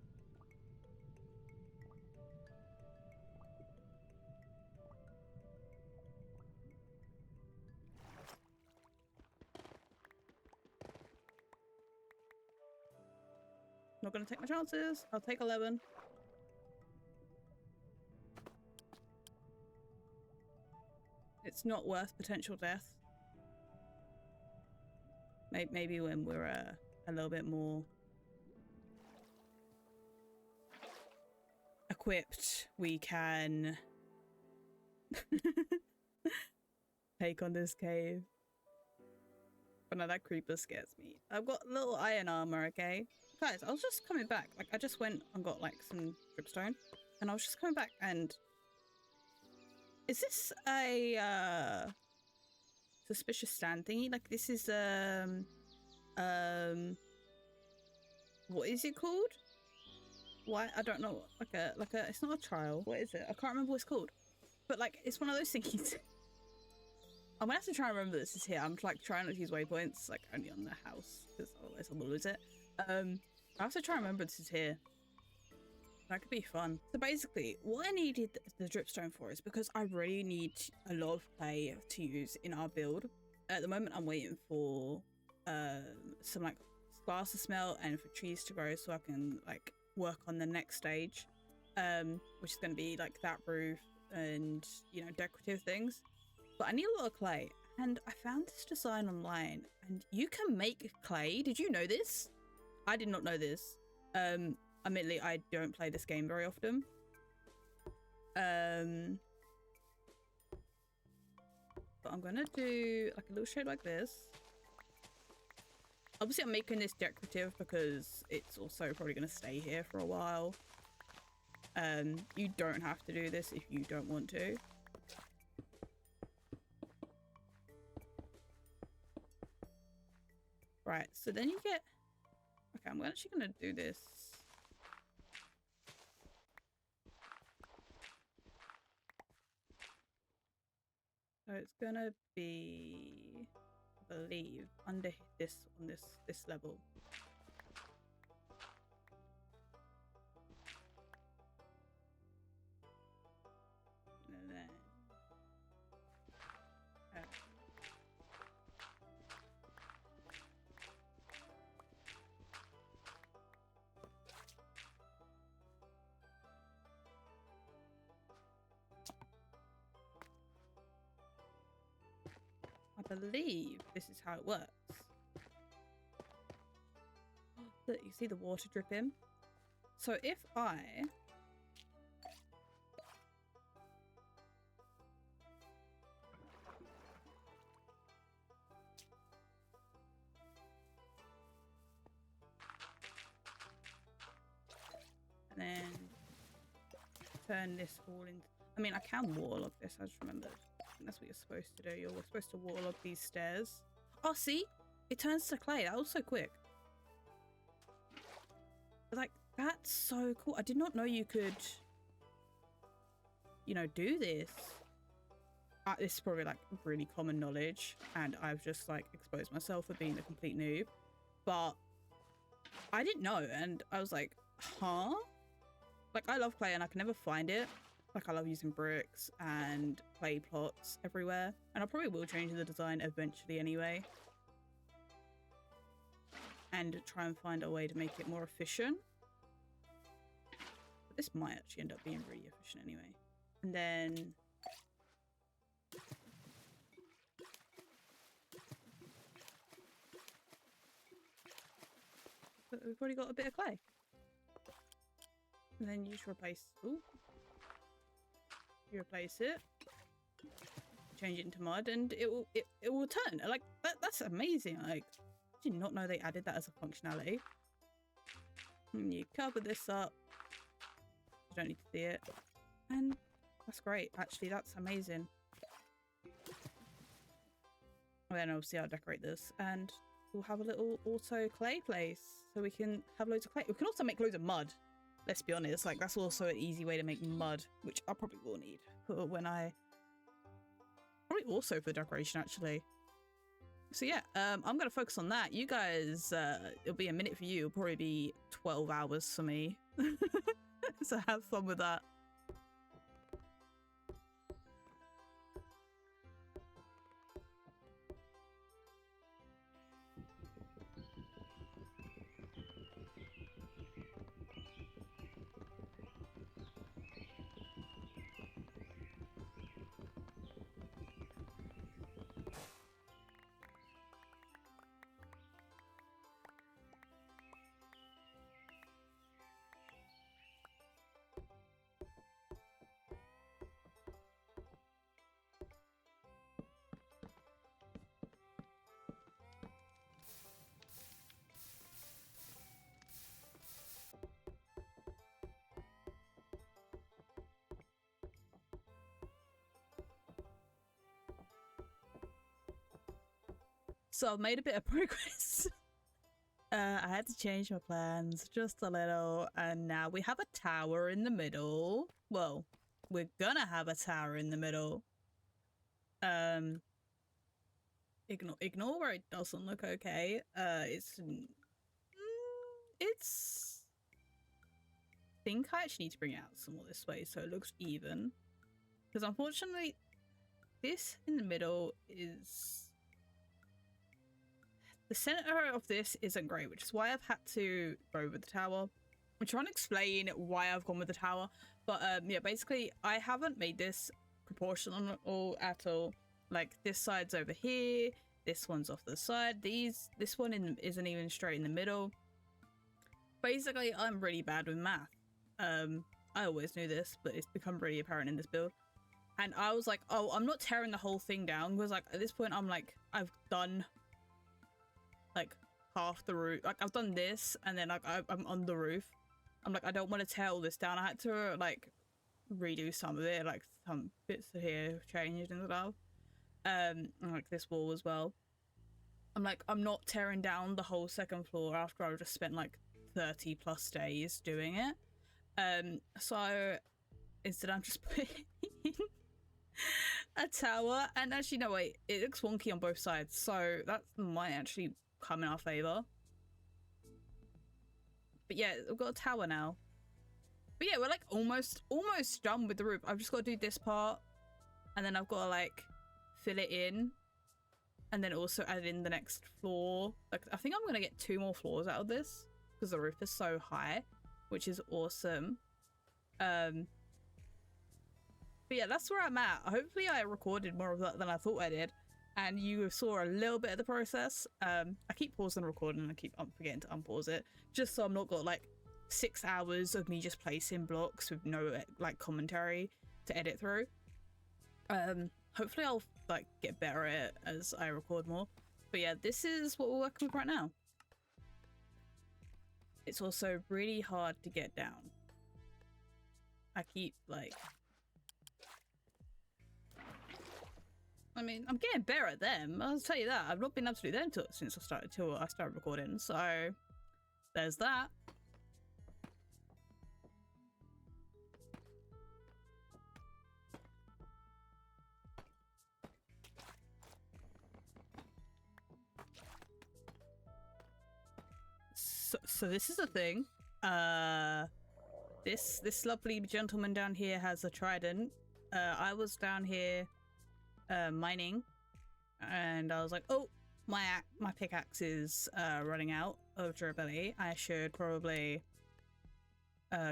Not gonna take my chances. I'll take 11. It's not worth potential death. Maybe when we're a little bit more equipped, we can take on this cave. But no, that creeper scares me. I've got little iron armor, okay? Guys, I was just coming back. Like, I just went and got, like, some dripstone. And I was just coming back and... Is this a, suspicious stand thingy? Like, this is, what is it called? Why? I don't know. Like a, it's not a trial. What is it? I can't remember what it's called. But, like, it's one of those thingies. I'm gonna have to try and remember this is here. I'm, like, trying not to use waypoints, like, only on the house. Because otherwise I will lose it. I have to try and remember this is here. That could be fun. So basically, what I needed the dripstone for is because I really need a lot of clay to use in our build. At the moment, I'm waiting for some like grass to smelt and for trees to grow so I can like work on the next stage, which is going to be like that roof and, you know, decorative things. But I need a lot of clay, and I found this design online, and you can make clay. Did you know this? I did not know this. Admittedly, I don't play this game very often. But I'm gonna do like a little shade like this. Obviously, I'm making this decorative because it's also probably gonna stay here for a while. You don't have to do this if you don't want to. Right, so then you get... Okay, I'm actually gonna do this. So it's gonna be, I believe, under this on this level. And then I believe this is how it works. Look, you see the water dripping? So if I... And then turn this all into... I mean, I can waterlog this, I just remembered. That's what you're supposed to do. You're supposed to waterlog these stairs. Oh, see? It turns to clay. That was so quick. Like, that's so cool. I did not know you could, you know, do this. This is probably, like, really common knowledge. And I've just, like, exposed myself for being a complete noob. But I didn't know. And I was like, huh? Like, I love clay and I can never find it. Like, I love using bricks and clay plots everywhere. And I probably will change the design eventually anyway. And try and find a way to make it more efficient. But this might actually end up being really efficient anyway. And then we've already got a bit of clay. And then you just replace. Ooh. You replace it, change it into mud, and it will turn. Like that's amazing. Like, I did not know they added that as a functionality. And you cover this up. You don't need to see it, and that's great. Actually, that's amazing. And then obviously I'll decorate this, and we'll have a little auto clay place, so we can have loads of clay. We can also make loads of mud. Let's be honest, like that's also an easy way to make mud, which I probably will need when I probably also for decoration actually. So yeah, I'm gonna focus on that. You guys, it'll be a minute for you. It'll probably be 12 hours for me. So have fun with that. So I've made a bit of progress. I had to change my plans just a little, and now we have a tower in the middle. Well, we're gonna have a tower in the middle. Ignore where it doesn't look okay. It's I think I actually need to bring it out some more this way so it looks even. Because unfortunately, this in the middle is... The center of this isn't great, which is why I've had to go with the tower. I'm trying to explain why I've gone with the tower, but yeah, basically I haven't made this proportional at all. Like this side's over here, this one's off the side, this one isn't even straight in the middle. Basically, I'm really bad with math. I always knew this, but it's become really apparent in this build. And I was like, oh, I'm not tearing the whole thing down, because like at this point I'm like, I've done like half the roof. Like I've done this, and then like I'm on the roof. I'm like, I don't want to tear all this down. I had to like redo some of it, like some bits here changed and stuff. And like this wall as well. I'm like, I'm not tearing down the whole second floor after I've just spent like 30 plus days doing it. So instead I'm just putting a tower, and actually no wait, it looks wonky on both sides, so that might actually come in our favor. But yeah, we've got a tower now. But yeah, we're like almost done with the roof. I've just got to do this part, and then I've got to like fill it in, and then also add in the next floor. Like I think I'm gonna get 2 more floors out of this because the roof is so high, which is awesome. But yeah, that's where I'm at. Hopefully I recorded more of that than I thought I did, and you saw a little bit of the process. I keep pausing the recording and I keep forgetting to unpause it, just so I'm not got like 6 hours of me just placing blocks with no like commentary to edit through. Hopefully I'll like get better at it as I record more. But yeah, this is what we're working with right now. It's also really hard to get down. I keep like... I mean, I'm getting better at them. I'll tell you that. I've not been able to do them since I started recording. So there's that. So this is the thing. This lovely gentleman down here has a trident. I was down here mining, and I was like, oh, my pickaxe is running out of durability. I should probably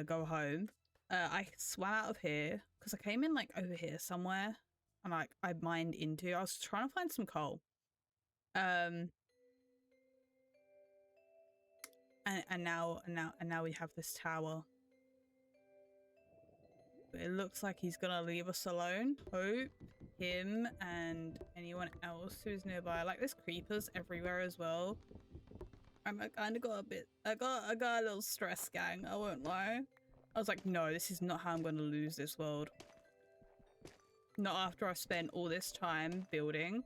go home. I swam out of here because I came in like over here somewhere, and like I mined into. I was trying to find some coal. And now we have this tower. But it looks like he's gonna leave us alone. Hope him and anyone else who's nearby. Like, there's creepers everywhere as well. I kind of got a bit. I got a little stress, gang. I won't lie. I was like, no, this is not how I'm gonna lose this world. Not after I've spent all this time building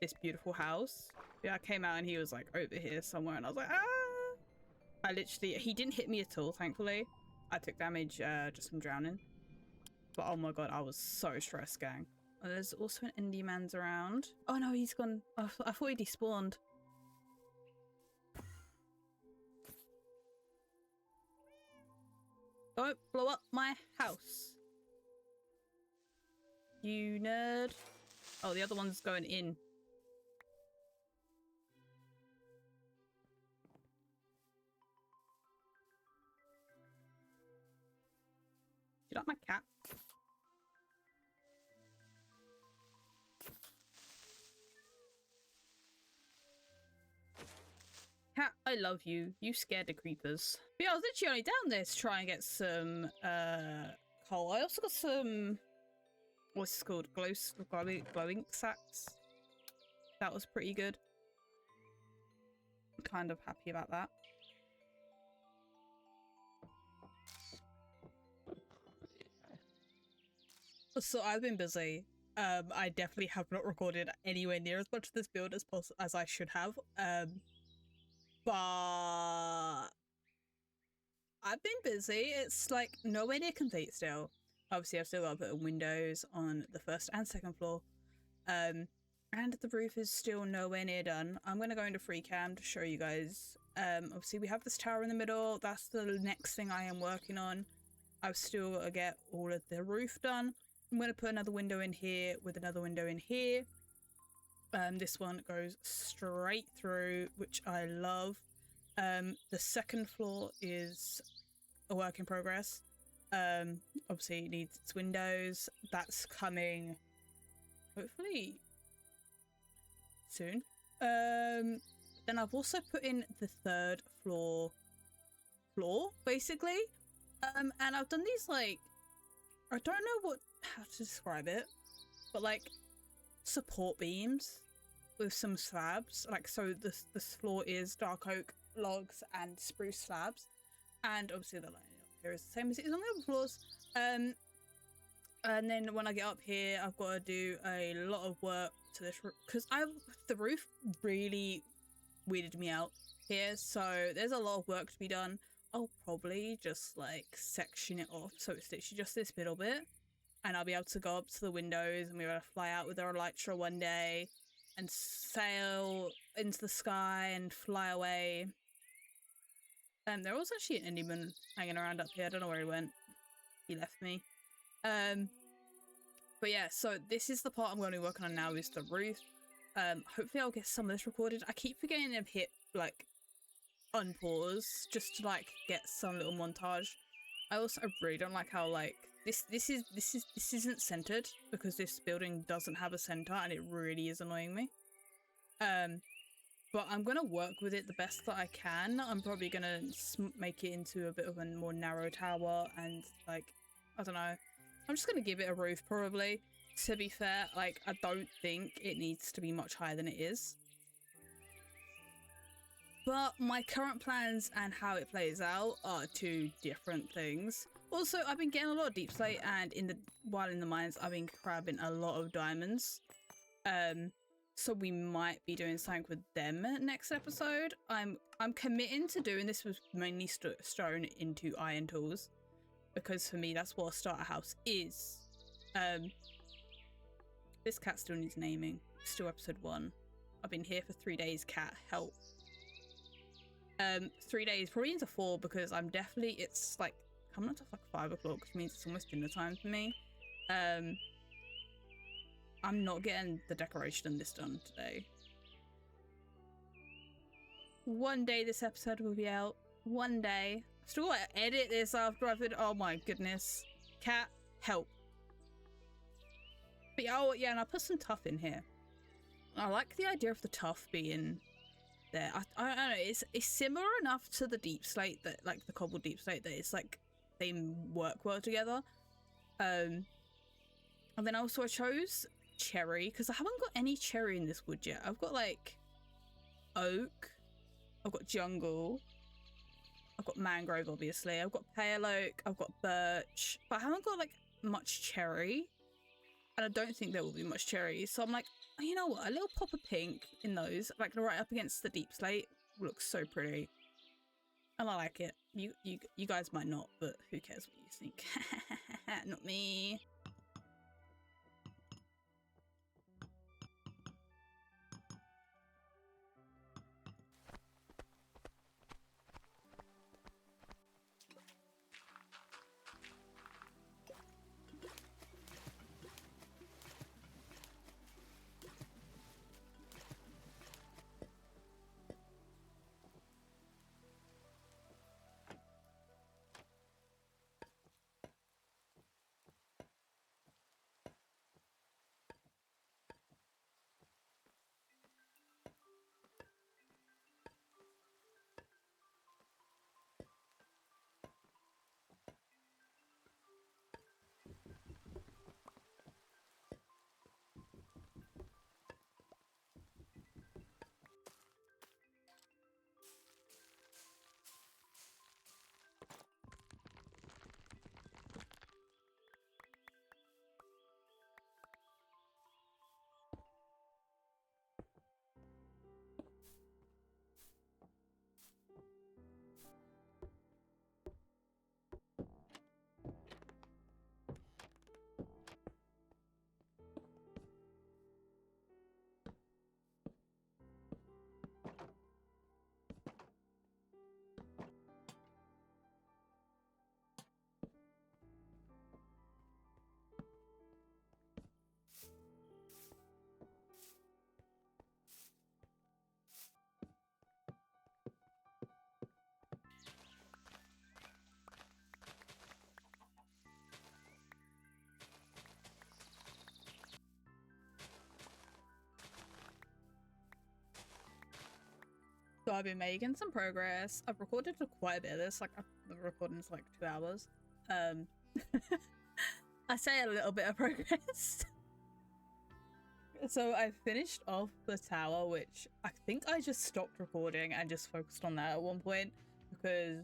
this beautiful house. Yeah, I came out and he was like over here somewhere, and I was like, ah! I literally, he didn't hit me at all, thankfully. I took damage just from drowning. But oh my god, I was so stressed, gang. Oh, there's also an indie man's around. Oh no, he's gone. I thought he despawned. Don't blow up my house, you nerd. Oh, the other one's going in. You like my cat? Cat, I love you. You scared the creepers. But yeah, I was literally only down there to try and get some coal. I also got some, what's it called? Glowing sacks. That was pretty good. I'm kind of happy about that. So I've been busy. I definitely have not recorded anywhere near as much of this build as I should have. But I've been busy. It's like nowhere near complete still. Obviously, I've still got to put windows on the first and second floor. And the roof is still nowhere near done. I'm going to go into free cam to show you guys. Obviously, we have this tower in the middle. That's the next thing I am working on. I've still got to get all of the roof done. I'm going to put another window in here with another window in here. This one goes straight through, which I love. The second floor is a work in progress. Obviously it needs its windows. That's coming hopefully soon. Then I've also put in the third floor basically. And I've done these, like, I don't know how to describe it, but like support beams with some slabs. Like, so this floor is dark oak logs and spruce slabs, and obviously the lining up here is the same as it is on the other floors. And then when I get up here, I've got to do a lot of work to this because the roof really weirded me out here, so there's a lot of work to be done. I'll probably just like section it off so it's literally just this little bit, and I'll be able to go up to the windows and we're able to fly out with our elytra one day and sail into the sky and fly away. There was actually an Enderman hanging around up here. I don't know where he went. He left me. But yeah, so this is the part I'm going to be working on now, is the roof. Hopefully I'll get some of this recorded. I keep forgetting to hit like unpause just to like get some little montage. I really don't like how like this isn't centered, because this building doesn't have a center and it really is annoying me. But I'm gonna work with it the best that I can. I'm probably gonna make it into a bit of a more narrow tower, and like, I don't know, I'm just gonna give it a roof probably. To be fair, like, I don't think it needs to be much higher than it is. But my current plans and how it plays out are two different things. Also, I've been getting a lot of deep slate, and while in the mines, I've been grabbing a lot of diamonds. So we might be doing something with them next episode. I'm committing to doing this with mainly stone into iron tools, because for me that's what a starter house is. This cat still needs naming. Still episode 1. I've been here for 3 days. Cat, help. 3 days, probably into 4, because it's like coming up to like 5 o'clock, which means it's almost dinner time for me. I'm not getting the decoration and this done today. One day this episode will be out. One day. I've still got to edit this after I've been, oh my goodness. Cat, help. But oh yeah, and I put some tuff in here. I like the idea of the tuff being there. I don't know, it's similar enough to the deep slate, that like the cobbled deep slate, that it's like they work well together. And then also I chose cherry because I haven't got any cherry in this wood yet. I've got like oak, I've got jungle, I've got mangrove, obviously, I've got pale oak, I've got birch, but I haven't got like much cherry, and I don't think there will be much cherry. So I'm like, you know what, a little pop of pink in those, like right up against the deep slate, looks so pretty, and I like it. You guys might not, but who cares what you think? Not me. So I've been making some progress. I've recorded quite a bit of this, like the recording's like 2 hours. I say a little bit of progress. So I finished off the tower, which I think I just stopped recording and just focused on that at one point because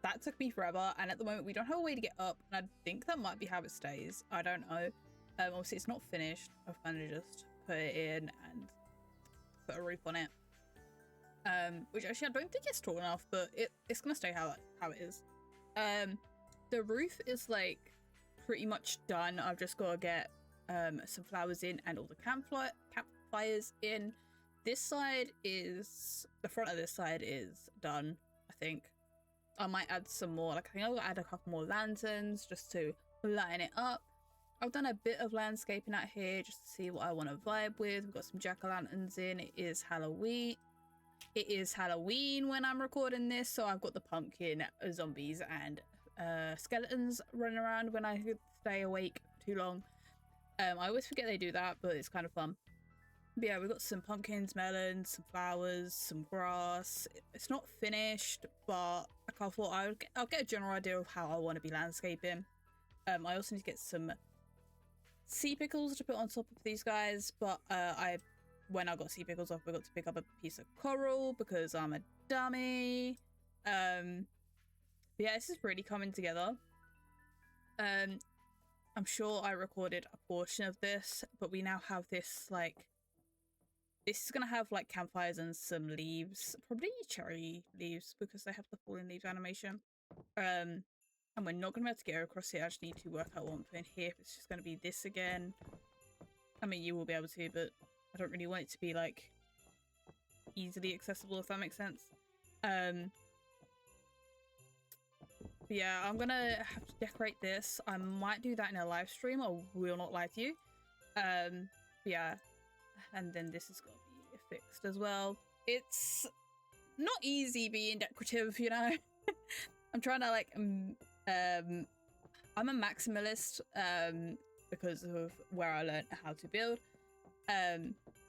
that took me forever, and at the moment we don't have a way to get up, and I think that might be how it stays. I don't know. Obviously it's not finished. I've kind of just put it in and put a roof on it. Which actually I don't think it's tall enough, but it's gonna stay how it is. The roof is like pretty much done. I've just got to get some flowers in and all the campfires in. This side is, the front of this side is done, I think. I might add some more, like I think I'll add a couple more lanterns just to lighten it up. I've done a bit of landscaping out here just to see what I want to vibe with. We've got some jack-o'-lanterns in. It is Halloween. It is Halloween when I'm recording this, so I've got the pumpkin, zombies, and skeletons running around when I stay awake for too long. I always forget they do that, but it's kind of fun. But yeah, we've got some pumpkins, melons, some flowers, some grass. It's not finished, but I thought I'll get a general idea of how I want to be landscaping. I also need to get some sea pickles to put on top of these guys, but when I got sea pickles off, I got to pick up a piece of coral because I'm a dummy. But yeah, this is really coming together. I'm sure I recorded a portion of this, but we now have this, like, this is gonna have like campfires and some leaves, probably cherry leaves because they have the falling leaves animation. And we're not gonna be able to get across here. I just need to work out what I'm putting here. If it's just gonna be this again. I mean, you will be able to, but I don't really want it to be like easily accessible, if that makes sense. But yeah, I'm gonna have to decorate this. I might do that in a live stream. I will not lie to you. Yeah, and then this is gonna be fixed as well. It's not easy being decorative, you know. I'm trying to like I'm a maximalist because of where I learned how to build.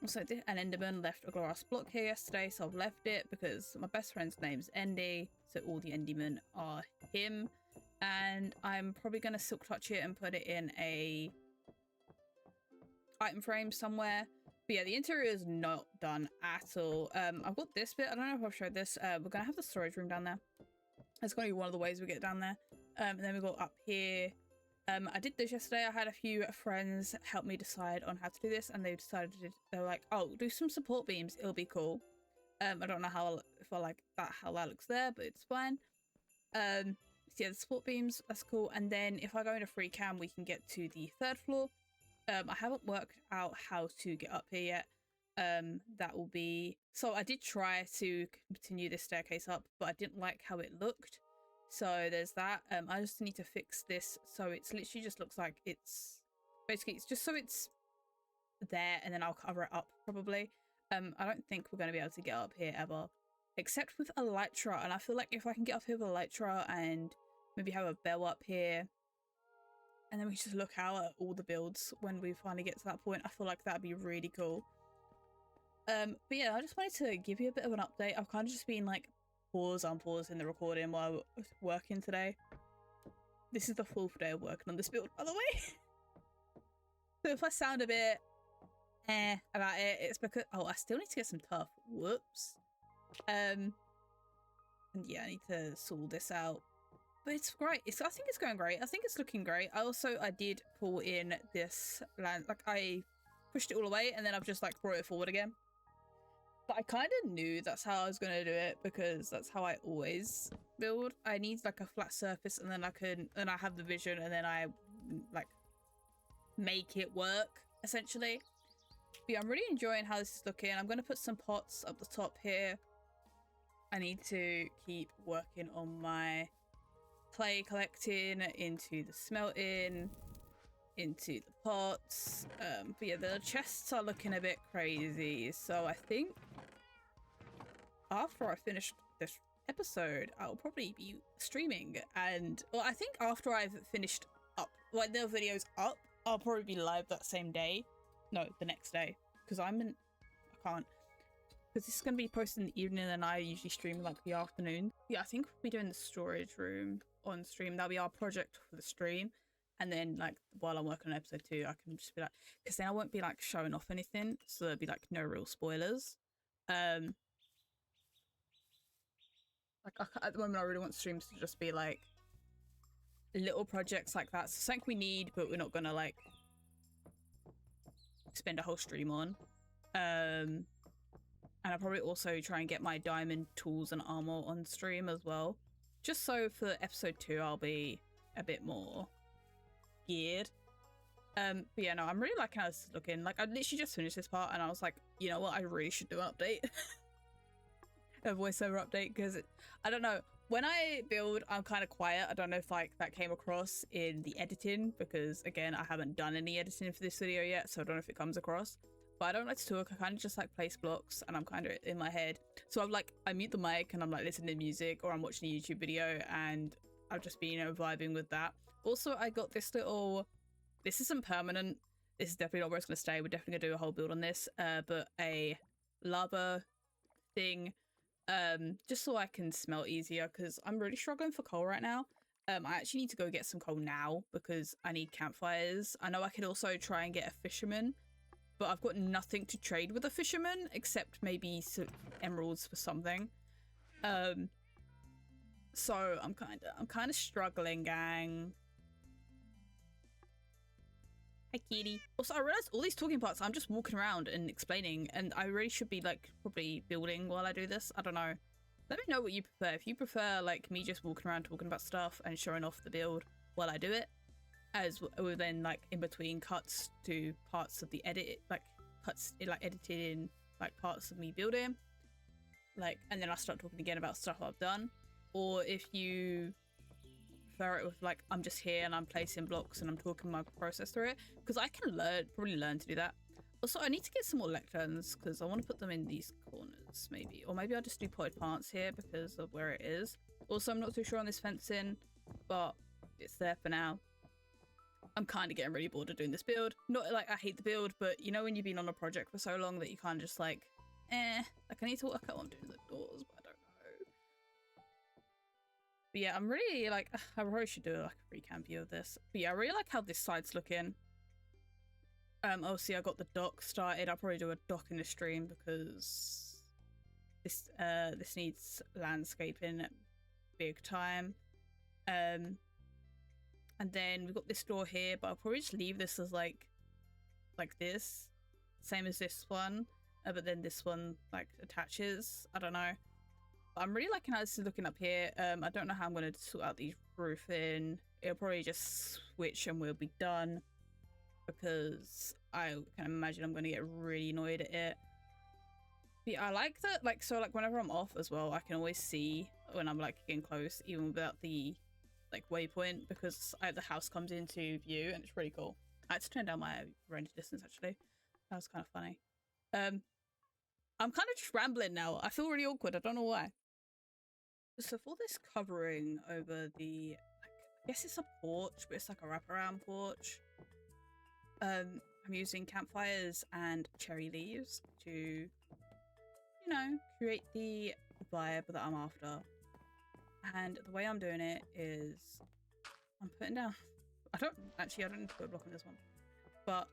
Also, an Enderman left a glass block here yesterday, so I've left it because my best friend's name's Endy, so all the Endermen are him. And I'm probably going to silk touch it and put it in a item frame somewhere. But yeah, the interior is not done at all. I've got this bit. I don't know if I've showed this. We're going to have the storage room down there. That's going to be one of the ways we get down there. And then we go up here. I did this yesterday. I had a few friends help me decide on how to do this, and they decided they were like, "Oh, do some support beams. It'll be cool." I don't know how if I like that how that looks there, but it's fine. So yeah, the support beams, that's cool. And then if I go into free cam, we can get to the 3rd floor. I haven't worked out how to get up here yet. That will be so. I did try to continue this staircase up, but I didn't like how it looked. So there's that. I just need to fix this so it's literally just looks like it's basically it's just so it's there, and then I'll cover it up probably. I don't think we're going to be able to get up here ever, except with elytra, and I feel like if I can get up here with elytra and maybe have a bell up here, and then we just look out at all the builds when we finally get to that point, I feel like that'd be really cool. But yeah, I just wanted to give you a bit of an update. I've kind of just been like pause in the recording while I was working today. This is the 4th day of working on this build, by the way. So if I sound a bit about it, it's because I still need to get some tough. Whoops. And yeah, I need to sort this out. But it's great. I think it's going great. I think it's looking great. I did pull in this land, like I pushed it all away and then I've just like brought it forward again. But I kind of knew that's how I was going to do it because that's how I always build. I need like a flat surface, and then I have the vision, and then I like make it work essentially. But yeah, I'm really enjoying how this is looking. I'm going to put some pots up the top here. I need to keep working on my clay collecting into the smelting, into the pots. But yeah, the chests are looking a bit crazy, so I think after I finish this episode I'll probably be streaming, and well, I think after I've finished up like the videos up, I'll probably be live that same day, no, the next day, because I can't, because this is going to be posted in the evening and I usually stream like the afternoon. Yeah, I think we'll be doing the storage room on stream. That'll be our project for the stream. And then like while I'm working on episode 2, I can just be like, because then I won't be like showing off anything, so there'll be like no real spoilers. Like at the moment I really want streams to just be like little projects like that. So something we need but we're not gonna like spend a whole stream on. And I'll probably also try and get my diamond tools and armor on stream as well, just so for episode 2 I'll be a bit more geared. But yeah, no, I'm really liking how this is looking. Like I literally just finished this part and I was like, you know what, I really should do an update. A voiceover update, because I don't know, when I build I'm kind of quiet. I don't know if like that came across in the editing, because again I haven't done any editing for this video yet, so I don't know if it comes across. But I don't like to talk. I kind of just like place blocks and I'm kind of in my head, so I'm like, I mute the mic and I'm like listening to music or I'm watching a YouTube video and I've just been, you know, vibing with that. Also, I got this little, this isn't permanent, this is definitely not where it's going to stay, we're definitely going to do a whole build on this, but a lava thing, just so I can smelt easier, because I'm really struggling for coal right now. I actually need to go get some coal now because I need campfires. I know I could also try and get a fisherman, but I've got nothing to trade with a fisherman except maybe some emeralds for something. So I'm kind of struggling, gang. Hi, kitty. Also, I realized all these talking parts I'm just walking around and explaining, and I really should be like probably building while I do this. I don't know. Let me know what you prefer. If you prefer like me just walking around talking about stuff and showing off the build while I do it, as well, then like in between cuts to parts of the edit, like cuts like edited in like parts of me building, like, and then I start talking again about stuff I've done. Or if you prefer it with like I'm just here and I'm placing blocks and I'm talking my process through it, because I can probably learn to do that. Also, I need to get some more lecterns because I want to put them in these corners maybe, or maybe I'll just do potted plants here because of where it is. Also, I'm not too sure on this fencing, but it's there for now. I'm kind of getting really bored of doing this build. Not like I hate the build, but you know when you've been on a project for so long that you kind of just like, like I need to work out what I'm doing with the doors, but I don't know. But yeah, I'm really like, I probably should do like a free cam view of this. But yeah, I really like how this side's looking. Obviously I got the dock started. I'll probably do a dock in the stream because this needs landscaping big time. And then we've got this door here, but I'll probably just leave this as like this, same as this one, but then this one like attaches. I don't know. But I'm really liking how this is looking up here. I don't know how I'm going to sort out these roofing. It'll probably just switch and we'll be done, because I can imagine I'm going to get really annoyed at it. But yeah, I like that, like, so like whenever I'm off as well, I can always see when I'm like getting close, even without the like waypoint, because the house comes into view and it's really cool. I had to turn down my range distance actually. That was kind of funny. I'm kind of just rambling now. I feel really awkward. I don't know why. So for this covering over the, like, I guess it's a porch, but it's like a wraparound porch. I'm using campfires and cherry leaves to, you know, create the vibe that I'm after. And the way I'm doing it is I'm putting down, I don't need to put a block on this one, but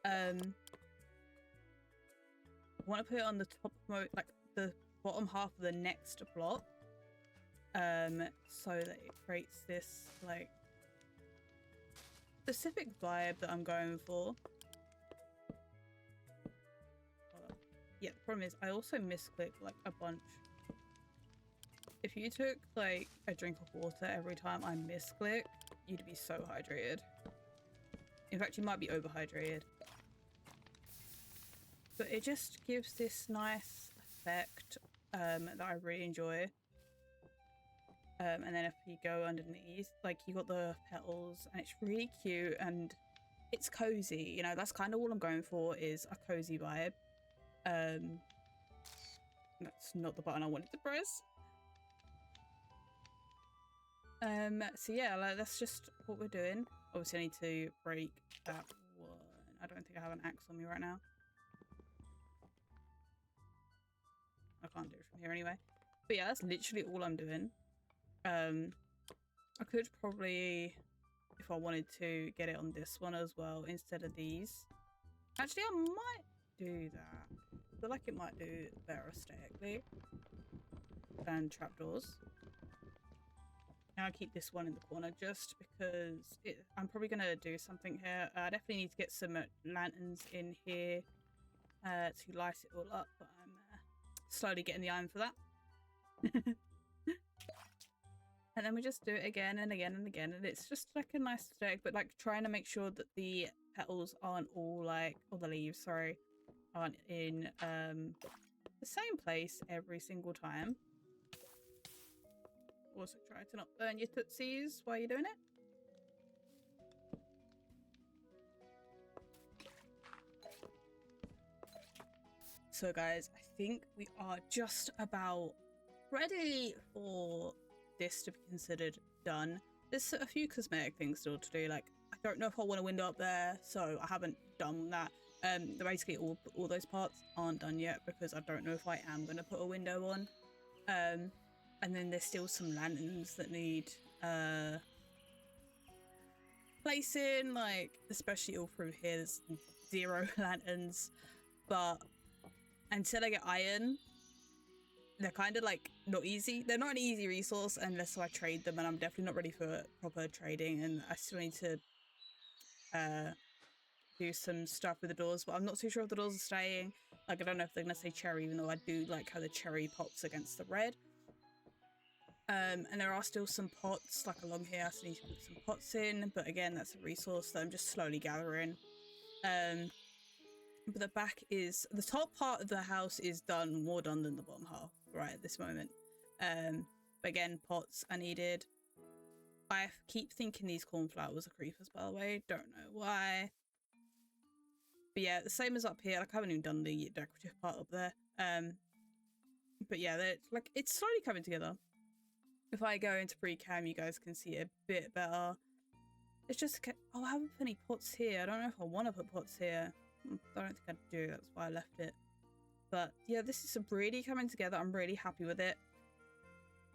I want to put it on the top, like the bottom half of the next block, so that it creates this like specific vibe that I'm going for. Yeah, the problem is I also misclick like a bunch. If you took like a drink of water every time I misclick, you'd be so hydrated. In fact, you might be overhydrated. But it just gives this nice effect that I really enjoy. And then if you go underneath, like you got the petals and it's really cute and it's cozy. You know, that's kind of all I'm going for, is a cozy vibe. That's not the button I wanted to press. So yeah, like, that's just what we're doing. Obviously I need to break that one. I don't think I have an axe on me right now. I can't do it from here anyway. But yeah, that's literally all I'm doing. I could probably, if I wanted to, get it on this one as well instead of these. Actually, I might do that. I feel like it might do better aesthetically than trapdoors. Now I keep this one in the corner just because I'm probably going to do something here. I definitely need to get some lanterns in here to light it all up, but I'm slowly getting the iron for that. And then we just do it again and again and again, and it's just like a nice aesthetic, but like trying to make sure that the petals aren't all like, or the leaves, sorry, aren't in the same place every single time. Also try to not burn your tootsies while you're doing it. So guys, I think we are just about ready for this to be considered done. There's a few cosmetic things still to do, like I don't know if I want a window up there, so I haven't done that. Basically all those parts aren't done yet because I don't know if I am going to put a window on. And then there's still some lanterns that need placing, like especially all through here there's 0 lanterns, but until I get iron, they're kind of like not easy. They're not an easy resource unless I trade them, and I'm definitely not ready for proper trading, and I still need to do some stuff with the doors, but I'm not too sure if the doors are staying. Like I don't know if they're gonna say cherry, even though I do like how the cherry pops against the red. And there are still some pots like along here. I still need to put some pots in, but again that's a resource that I'm just slowly gathering. But the back is, the top part of the house is done, more done than the bottom half right at this moment. But again, pots are needed. I keep thinking these cornflowers are creepers, by the way, don't know why. But yeah, the same as up here. Like I haven't even done the decorative part up there. But yeah, they're like, it's slowly coming together. If I go into pre-cam, you guys can see it a bit better. It's just, oh, I haven't put any pots here. I don't know if I want to put pots here. I don't think I do. That's why I left it. But yeah, this is really coming together. I'm really happy with it.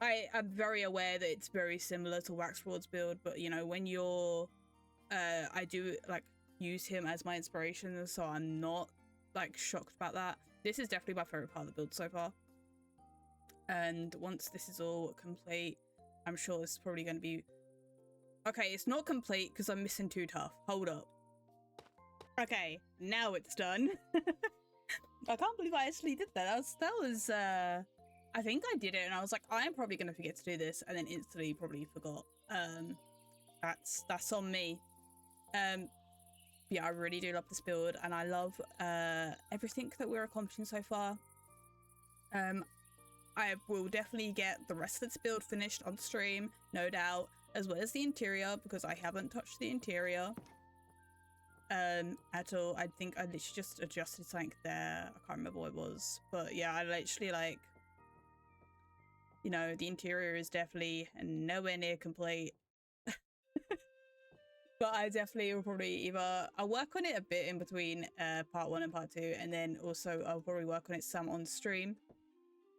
I'm very aware that it's very similar to WaxFraud's build, but you know, when you're, I do like use him as my inspiration, so I'm not like shocked about that. This is definitely my favorite part of the build so far. And once this is all complete, I'm sure this is probably going to be... Okay, it's not complete because I'm missing 2 tough. Hold up. Okay, now it's done. I can't believe I actually did that. That was I think I did it and I was like, I'm probably going to forget to do this, and then instantly probably forgot. That's on me. Yeah, I really do love this build, and I love everything that we're accomplishing so far. I will definitely get the rest of this build finished on stream, no doubt, as well as the interior, because I haven't touched the interior at all. I think I literally just adjusted something there. I can't remember what it was, but yeah, I literally, like, you know, the interior is definitely nowhere near complete. But I definitely will probably I'll work on it a bit in between part 1 and part 2, and then also I'll probably work on it some on stream,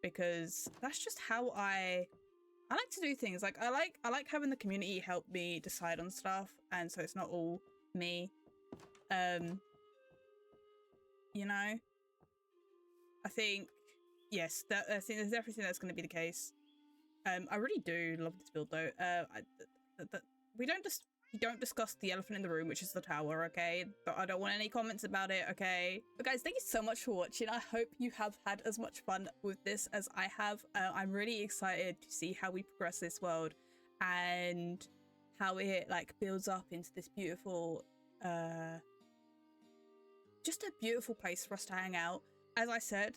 because that's just how I like to do things. Like I like having the community help me decide on stuff, and so it's not all me. You know, I think yes, I think there's everything that's going to be the case. I really do love this build though. We don't discuss the elephant in the room, which is the tower, okay? But I don't want any comments about it, okay? But guys, thank you so much for watching. I hope you have had as much fun with this as I have. I'm really excited to see how we progress this world and how it like builds up into this beautiful, just a beautiful place for us to hang out. As I said,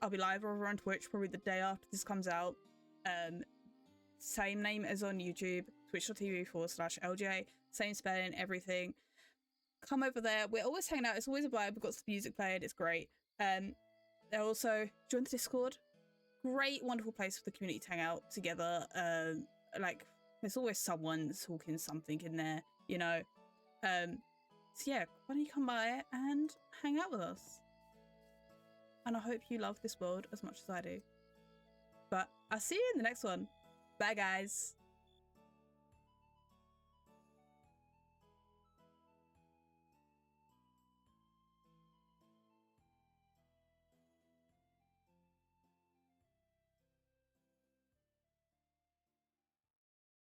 I'll be live over on Twitch probably the day after this comes out. Same name as on YouTube, twitch.tv/LJ, same spelling, everything. Come over there. We're always hanging out. It's always a vibe. We've got some music playing. It's great. They're also join the Discord. Great, wonderful place for the community to hang out together. Like there's always someone talking something in there, you know. So yeah, why don't you come by and hang out with us? And I hope you love this world as much as I do. But I'll see you in the next one. Bye, guys.